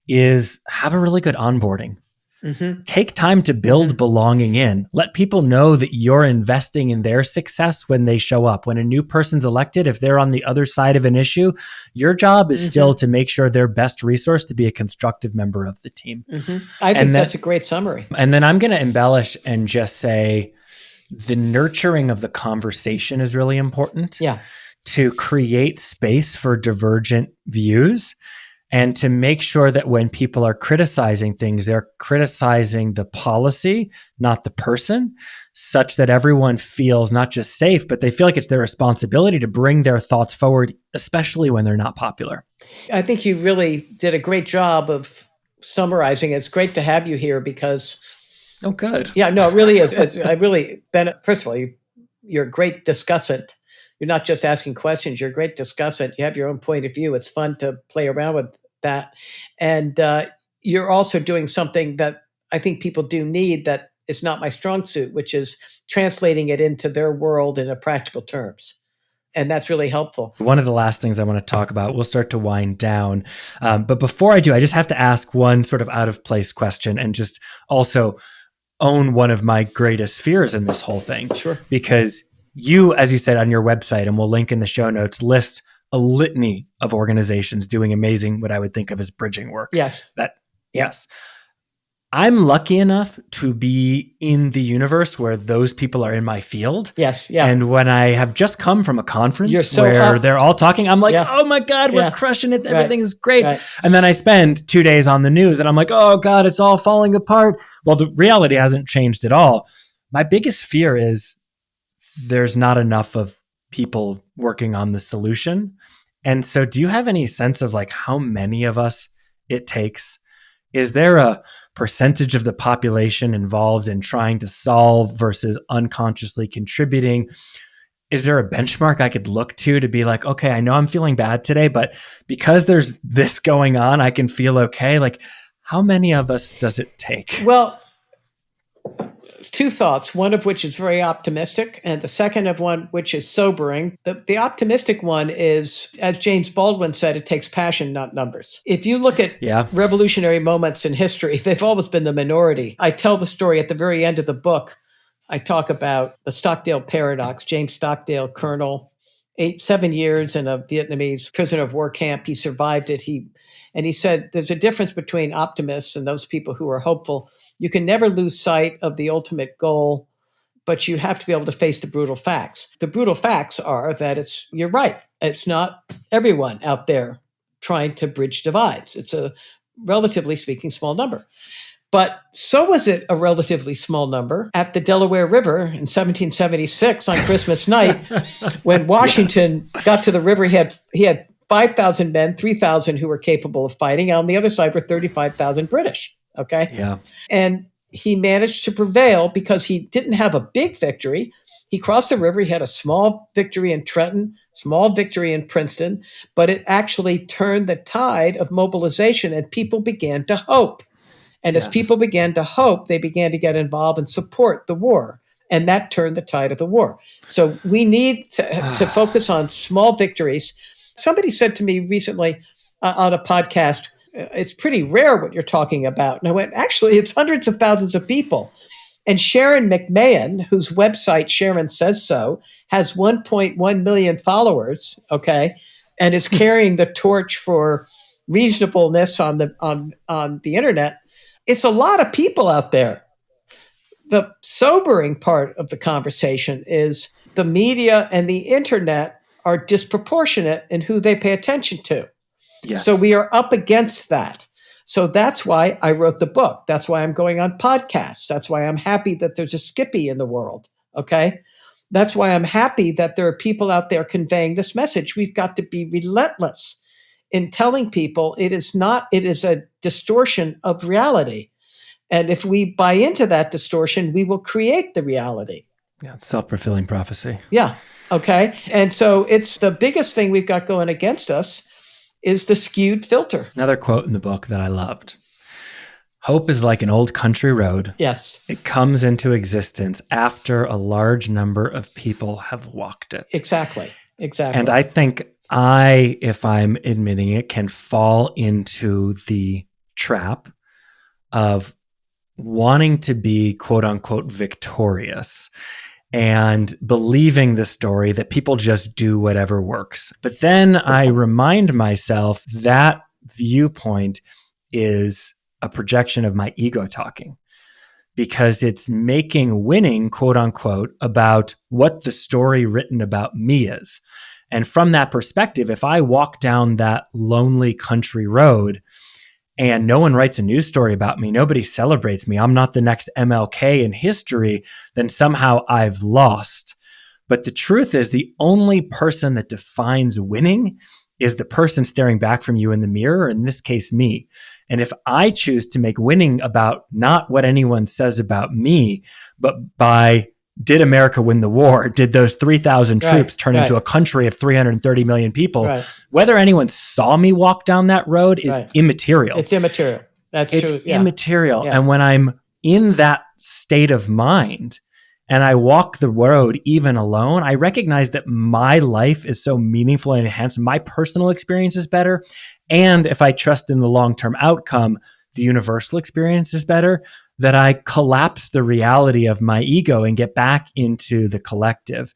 A: is have a really good onboarding. Mm-hmm. Take time to build belonging in. Let people know that you're investing in their success when they show up. When a new person's elected, if they're on the other side of an issue, your job is still to make sure they're best resource to be a constructive member of the team.
B: I think that's a great summary.
A: And then I'm going to embellish and just say the nurturing of the conversation is really important.
B: Yeah.
A: To create space for divergent views. And to make sure that when people are criticizing things, they're criticizing the policy, not the person, such that everyone feels not just safe, but they feel like it's their responsibility to bring their thoughts forward, especially when they're not popular.
B: I think you really did a great job of summarizing. It's great to have you here because...
A: Oh, good.
B: Yeah, no, it really is. First of all, you're a great discussant. You're not just asking questions. You're a great discussant. You have your own point of view. It's fun to play around with that. And you're also doing something that I think people do need that is not my strong suit, which is translating it into their world in a practical terms. And that's really helpful.
A: One of the last things I want to talk about, we'll start to wind down. But before I do, I just have to ask one sort of out of place question and just also own one of my greatest fears in this whole thing.
B: Sure.
A: Because you, as you said on your website, and we'll link in the show notes, list a litany of organizations doing amazing, what I would think of as bridging work.
B: Yes.
A: Yes. I'm lucky enough to be in the universe where those people are in my field.
B: Yes. Yeah.
A: And when I have just come from a conference where they're all talking, I'm like, oh my God, we're crushing it. Everything is great. Right. And then I spend 2 days on the news and I'm like, oh God, it's all falling apart. Well, the reality hasn't changed at all. My biggest fear is there's not enough of people working on the solution. And so do you have any sense of like how many of us it takes? Is there a percentage of the population involved in trying to solve versus unconsciously contributing? is there a benchmark I could look to be like, okay, I know I'm feeling bad today, but because there's this going on, I can feel okay? Like, how many of us does it take?
B: Well, two thoughts, one of which is very optimistic, and the second of one which is sobering. The optimistic one is, as James Baldwin said, it takes passion, not numbers. If you look at revolutionary moments in history, they've always been the minority. I tell the story at the very end of the book. I talk about the Stockdale paradox. James Stockdale, colonel, 7 years in a Vietnamese prisoner of war camp. He survived it. He said there's a difference between optimists and those people who are hopeful. You can never lose sight of the ultimate goal, but you have to be able to face the brutal facts. The brutal facts are that you're right. It's not everyone out there trying to bridge divides. It's a relatively speaking small number. But so was it a relatively small number at the Delaware River in 1776 on Christmas night when Washington got to the river. He had 5,000 men, 3,000 who were capable of fighting. And on the other side were 35,000 British. Okay.
A: Yeah.
B: And he managed to prevail because he didn't have a big victory. He crossed the river. He had a small victory in Trenton, small victory in Princeton, but it actually turned the tide of mobilization and people began to hope. And as people began to hope, they began to get involved and support the war. And that turned the tide of the war. So we need to focus on small victories. Somebody said to me recently on a podcast, it's pretty rare what you're talking about. And I went, actually, it's hundreds of thousands of people. And Sharon McMahon, whose website Sharon Says So, has 1.1 million followers, okay, and is carrying the torch for reasonableness on the internet. It's a lot of people out there. The sobering part of the conversation is the media and the internet are disproportionate in who they pay attention to.
A: Yes.
B: So we are up against that. So that's why I wrote the book. That's why I'm going on podcasts. That's why I'm happy that there's a Skippy in the world. Okay. That's why I'm happy that there are people out there conveying this message. We've got to be relentless in telling people it is a distortion of reality. And if we buy into that distortion, we will create the reality.
A: Yeah, it's self-fulfilling prophecy.
B: Yeah. Okay. And so it's the biggest thing we've got going against us is the skewed filter.
A: Another quote in the book that I loved. Hope is like an old country road.
B: Yes.
A: It comes into existence after a large number of people have walked it.
B: Exactly.
A: And I think if I'm admitting it, can fall into the trap of wanting to be quote unquote victorious and believing the story that people just do whatever works. But then I remind myself that viewpoint is a projection of my ego talking, because it's making winning, quote unquote, about what the story written about me is. And from that perspective, if I walk down that lonely country road and no one writes a news story about me, nobody celebrates me, I'm not the next MLK in history, then somehow I've lost. But the truth is, the only person that defines winning is the person staring back from you in the mirror, in this case, me. And if I choose to make winning about not what anyone says about me, but by did America win the war? Did those 3,000 troops turn into a country of 330 million people? Whether anyone saw me walk down that road is immaterial.
B: It's immaterial. It's true.
A: Immaterial. Yeah. And when I'm in that state of mind and I walk the road even alone, I recognize that my life is so meaningful and enhanced. My personal experience is better. And if I trust in the long-term outcome, the universal experience is better, that I collapse the reality of my ego and get back into the collective.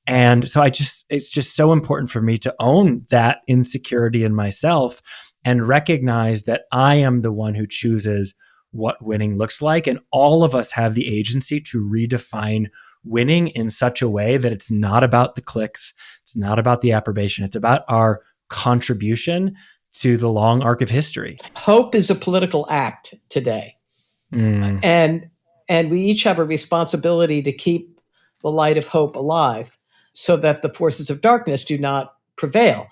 A: And so it's just so important for me to own that insecurity in myself and recognize that I am the one who chooses what winning looks like. And all of us have the agency to redefine winning in such a way that it's not about the clicks. It's not about the approbation. It's about our contribution to the long arc of history.
B: Hope is a political act today. And we each have a responsibility to keep the light of hope alive so that the forces of darkness do not prevail.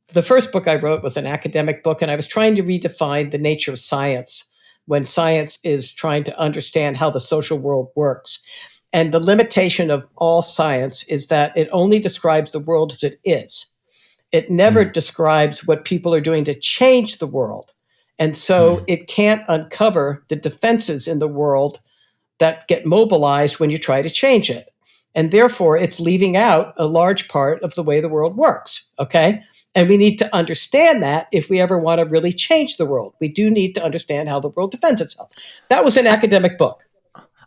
B: The first book I wrote was an academic book, and I was trying to redefine the nature of science when science is trying to understand how the social world works. And the limitation of all science is that it only describes the world as it is. It never describes what people are doing to change the world. And so it can't uncover the defenses in the world that get mobilized when you try to change it. And therefore, it's leaving out a large part of the way the world works. Okay. And we need to understand that if we ever want to really change the world. We do need to understand how the world defends itself. That was an academic book.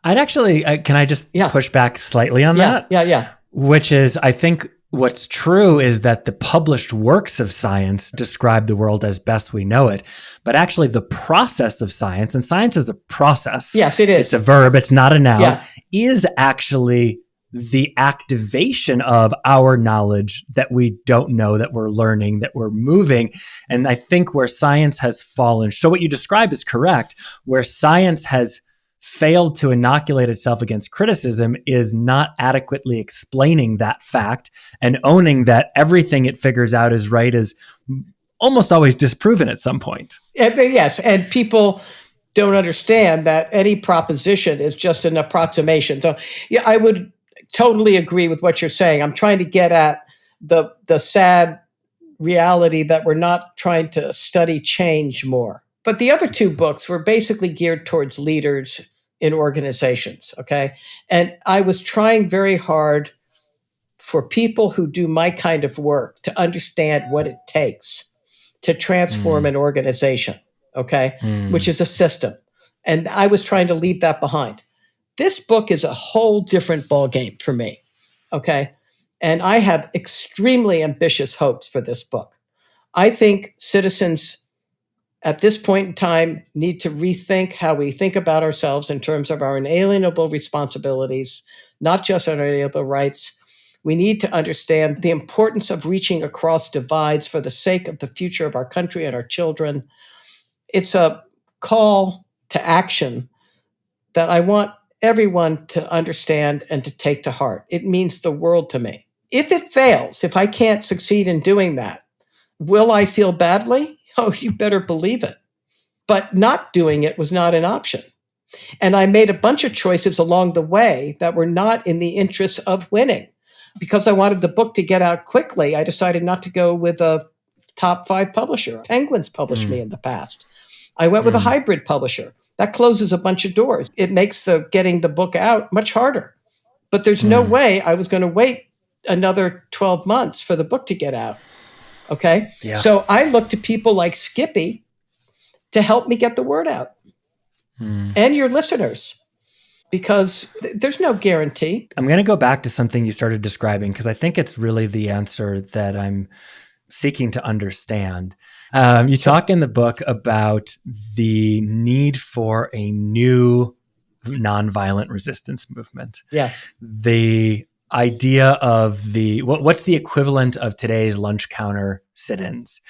A: I'd actually, can I just push back slightly on that?
B: Yeah.
A: Which is, I think what's true is that the published works of science describe the world as best we know it. But actually the process of science, and science is a process.
B: Yes, it is.
A: It's a verb, it's not a noun, is actually the activation of our knowledge that we don't know, that we're learning, that we're moving. And I think where science has fallen, so what you describe is correct, where science has failed to inoculate itself against criticism is not adequately explaining that fact and owning that everything it figures out is right is almost always disproven at some point.
B: Yes, and people don't understand that any proposition is just an approximation. So yeah, I would totally agree with what you're saying. I'm trying to get at the sad reality that we're not trying to study change more. But the other two books were basically geared towards leaders in organizations, okay? And I was trying very hard for people who do my kind of work to understand what it takes to transform an organization, okay? Which is a system. And I was trying to leave that behind. This book is a whole different ballgame for me, okay? And I have extremely ambitious hopes for this book. I think citizens at this point in time need to rethink how we think about ourselves in terms of our inalienable responsibilities, not just our inalienable rights. We need to understand the importance of reaching across divides for the sake of the future of our country and our children. It's a call to action that I want everyone to understand and to take to heart. It means the world to me. If it fails, if I can't succeed in doing that, will I feel badly? Oh, you better believe it. But not doing it was not an option. And I made a bunch of choices along the way that were not in the interest of winning. Because I wanted the book to get out quickly, I decided not to go with a top 5 publisher. Penguin's published me in the past. I went with a hybrid publisher. That closes a bunch of doors. It makes getting the book out much harder. But there's no way I was going to wait another 12 months for the book to get out. Okay? Yeah. So I looked to people like Skippy to help me get the word out. And your listeners. Because there's no guarantee.
A: I'm going to go back to something you started describing because I think it's really the answer that I'm seeking to understand. You talk in the book about the need for a new nonviolent resistance movement.
B: Yes.
A: The idea of what's the equivalent of today's lunch counter sit-ins,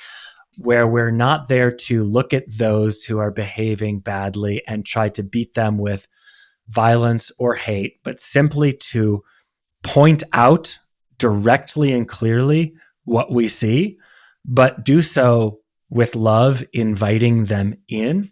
A: where we're not there to look at those who are behaving badly and try to beat them with violence or hate, but simply to point out directly and clearly what we see, but do so with love, inviting them in.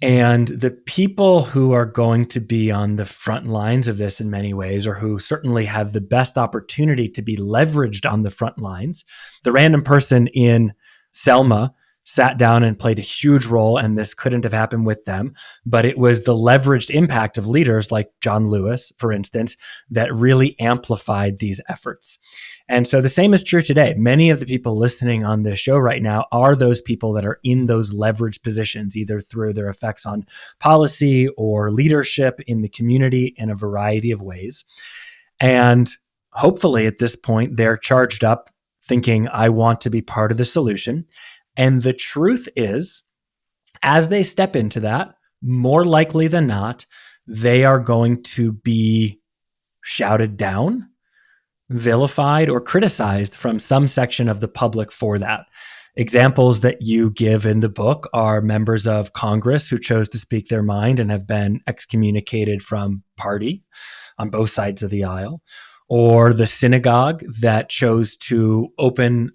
A: And the people who are going to be on the front lines of this in many ways, or who certainly have the best opportunity to be leveraged on the front lines, the random person in Selma sat down and played a huge role, and this couldn't have happened with them. But it was the leveraged impact of leaders like John Lewis, for instance, that really amplified these efforts. And so the same is true today. Many of the people listening on this show right now are those people that are in those leveraged positions, either through their effects on policy or leadership in the community in a variety of ways. And hopefully at this point, they're charged up thinking, I want to be part of the solution. And the truth is, as they step into that, more likely than not, they are going to be shouted down, vilified, or criticized from some section of the public for that. Examples that you give in the book are members of Congress who chose to speak their mind and have been excommunicated from party on both sides of the aisle, or the synagogue that chose to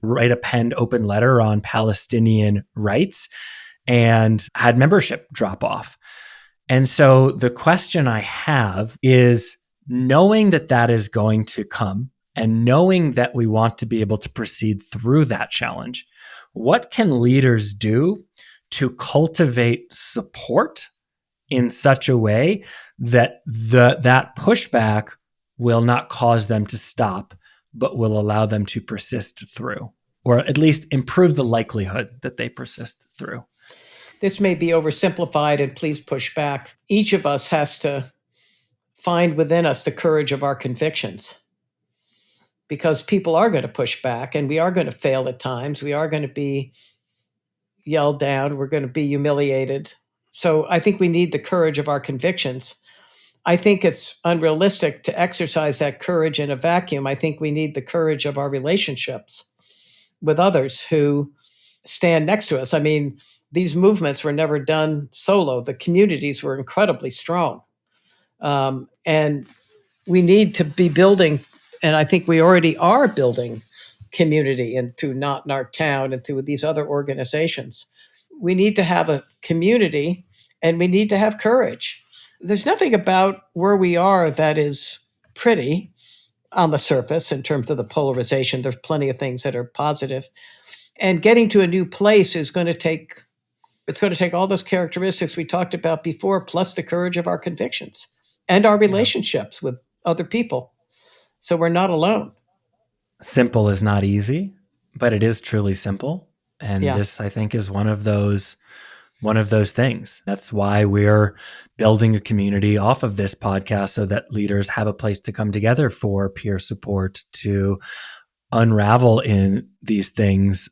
A: write a penned open letter on Palestinian rights and had membership drop off. And so the question I have is, knowing that that is going to come and knowing that we want to be able to proceed through that challenge, what can leaders do to cultivate support in such a way that that pushback will not cause them to stop, but will allow them to persist through, or at least improve the likelihood that they persist through?
B: This may be oversimplified, and please push back. Each of us has to find within us the courage of our convictions, because people are going to push back and we are going to fail at times. We are going to be yelled down. We're going to be humiliated. So I think we need the courage of our convictions. I think it's unrealistic to exercise that courage in a vacuum. I think we need the courage of our relationships with others who stand next to us. I mean, these movements were never done solo. The communities were incredibly strong. And we need to be building, and I think we already are building community, and through Not in Our Town and through these other organizations. We need to have a community and we need to have courage. There's nothing about where we are that is pretty on the surface in terms of the polarization. There's plenty of things that are positive. And getting to a new place is going to take all those characteristics we talked about before, plus the courage of our convictions and our relationships with other people. So we're not alone.
A: Simple is not easy, but it is truly simple. And this, I think, is one of those things. That's why we're building a community off of this podcast, so that leaders have a place to come together for peer support, to unravel in these things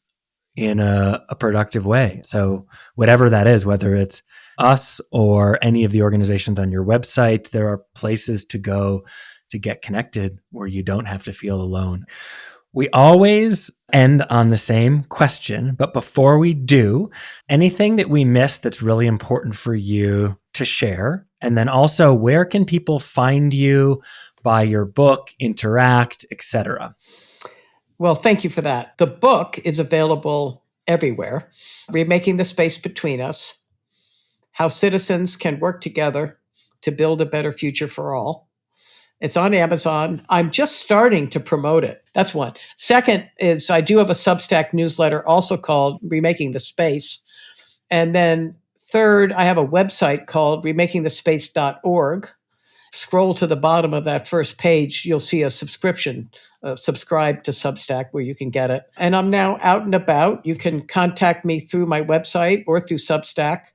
A: in a productive way. So whatever that is, whether it's us or any of the organizations on your website, there are places to go to get connected where you don't have to feel alone. We always end on the same question, but before we do, anything that we missed that's really important for you to share? And then also, where can people find you, buy your book, interact, etc.?
B: Well, thank you for that. The book is available everywhere. Remaking the Space Between Us: How Citizens Can Work Together to Build a Better Future for All. It's on Amazon. I'm just starting to promote it. That's one. Second is I do have a Substack newsletter also called Remaking the Space. And then third, I have a website called remakingthespace.org. Scroll to the bottom of that first page, you'll see a subscription, subscribe to Substack, where you can get it. And I'm now out and about. You can contact me through my website or through Substack.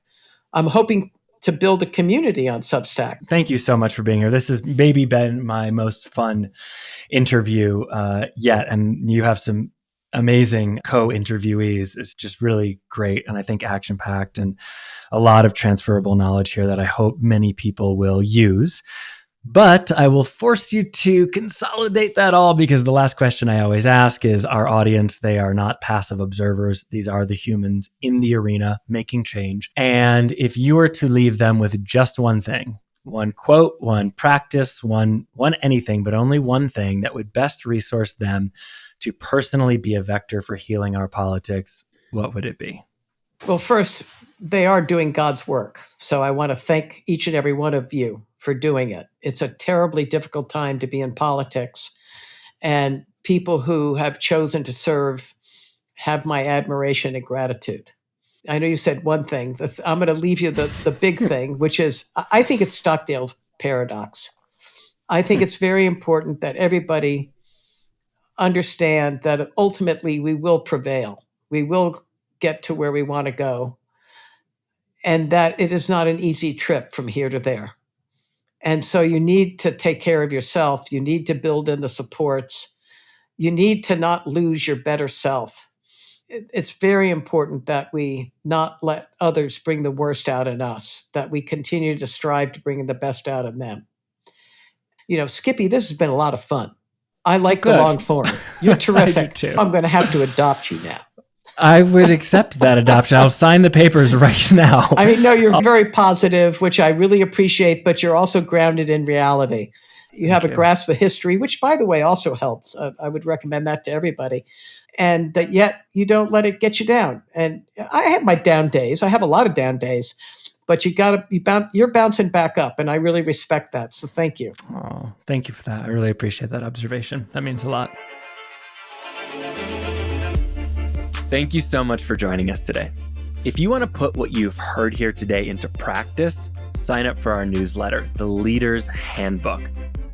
B: I'm hoping to build a community on Substack.
A: Thank you so much for being here. This has maybe been my most fun interview yet. And you have some amazing co-interviewees. It's just really great. And I think action-packed and a lot of transferable knowledge here that I hope many people will use. But I will force you to consolidate that all, because the last question I always ask is, our audience, they are not passive observers. These are the humans in the arena making change. And if you were to leave them with just one thing, one quote, one practice, one anything, but only one thing that would best resource them to personally be a vector for healing our politics, what would it be?
B: Well, first, they are doing God's work. So I want to thank each and every one of you for doing it. It's a terribly difficult time to be in politics. And people who have chosen to serve have my admiration and gratitude. I know you said one thing. I'm going to leave you the big thing, which is, I think it's Stockdale's paradox. I think it's very important that everybody understand that ultimately we will prevail. We will get to where we want to go. And that it is not an easy trip from here to there. And so you need to take care of yourself. You need to build in the supports. You need to not lose your better self. It's very important that we not let others bring the worst out in us, that we continue to strive to bring the best out of them. You know, Skippy, this has been a lot of fun. I like the long form. You're terrific. I'm going to have to adopt you now.
A: I would accept that adoption. I'll sign the papers right now.
B: I mean, no, you're very positive, which I really appreciate, but you're also grounded in reality. You have a grasp of history, which, by the way, also helps. I would recommend that to everybody. And yet you don't let it get you down. And I have my down days. I have a lot of down days. but you're bouncing back up, and I really respect that. So thank you.
A: Oh, thank you for that. I really appreciate that observation. That means a lot. Thank you so much for joining us today. If you want to put what you've heard here today into practice, sign up for our newsletter, The Leader's Handbook,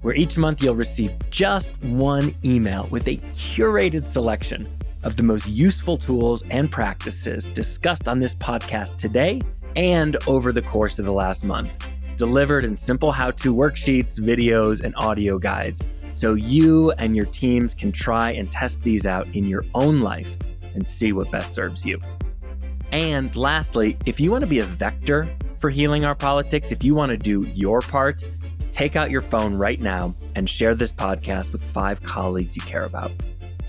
A: where each month you'll receive just one email with a curated selection of the most useful tools and practices discussed on this podcast today and over the course of the last month, delivered in simple how-to worksheets, videos, and audio guides, so you and your teams can try and test these out in your own life and see what best serves you. And lastly, if you want to be a vector for healing our politics, if you want to do your part, take out your phone right now and share this podcast with 5 colleagues you care about.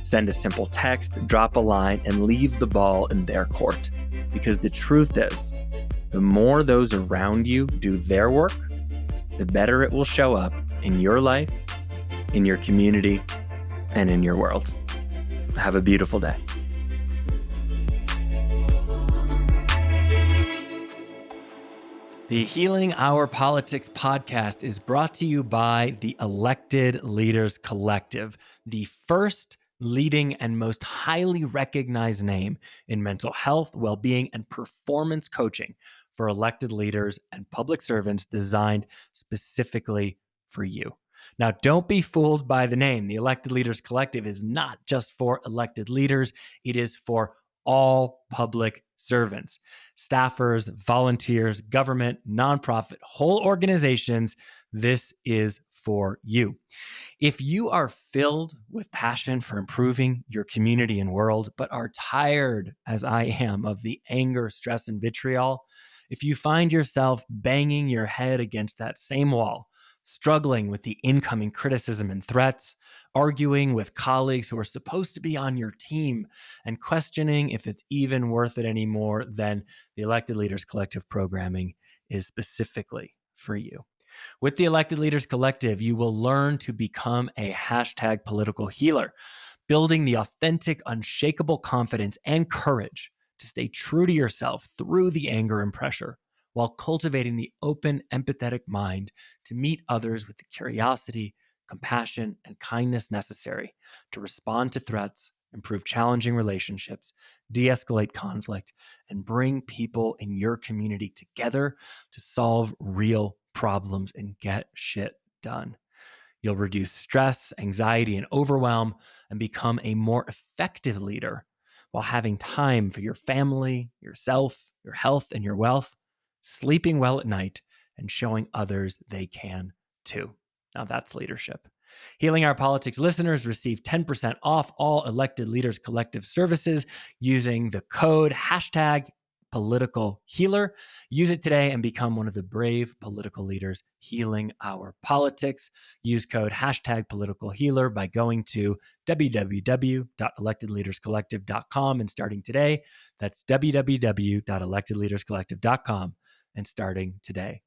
A: Send a simple text, drop a line, and leave the ball in their court. Because the truth is, the more those around you do their work, the better it will show up in your life, in your community, and in your world. Have a beautiful day. The Healing Our Politics podcast is brought to you by the Elected Leaders Collective, the first leading and most highly recognized name in mental health, well-being, and performance coaching for elected leaders and public servants, designed specifically for you. Now, don't be fooled by the name. The Elected Leaders Collective is not just for elected leaders. It is for all public servants, staffers, volunteers, government, nonprofit, whole organizations. This is for you. If you are filled with passion for improving your community and world, but are tired, as I am, of the anger, stress, and vitriol, if you find yourself banging your head against that same wall, struggling with the incoming criticism and threats, arguing with colleagues who are supposed to be on your team, and questioning if it's even worth it anymore, then the Elected Leaders Collective programming is specifically for you. With the Elected Leaders Collective, you will learn to become a hashtag political healer, building the authentic, unshakable confidence and courage to stay true to yourself through the anger and pressure, while cultivating the open, empathetic mind to meet others with the curiosity, compassion, and kindness necessary to respond to threats, improve challenging relationships, de-escalate conflict, and bring people in your community together to solve real problems and get shit done. You'll reduce stress, anxiety, and overwhelm and become a more effective leader while having time for your family, yourself, your health, and your wealth, sleeping well at night, and showing others they can too. Now that's leadership. Healing Our Politics listeners receive 10% off all Elected Leaders Collective services using the code #PoliticalHealer. Use it today and become one of the brave political leaders healing our politics. Use code #PoliticalHealer by going to www.electedleaderscollective.com and starting today. That's www.electedleaderscollective.com and starting today.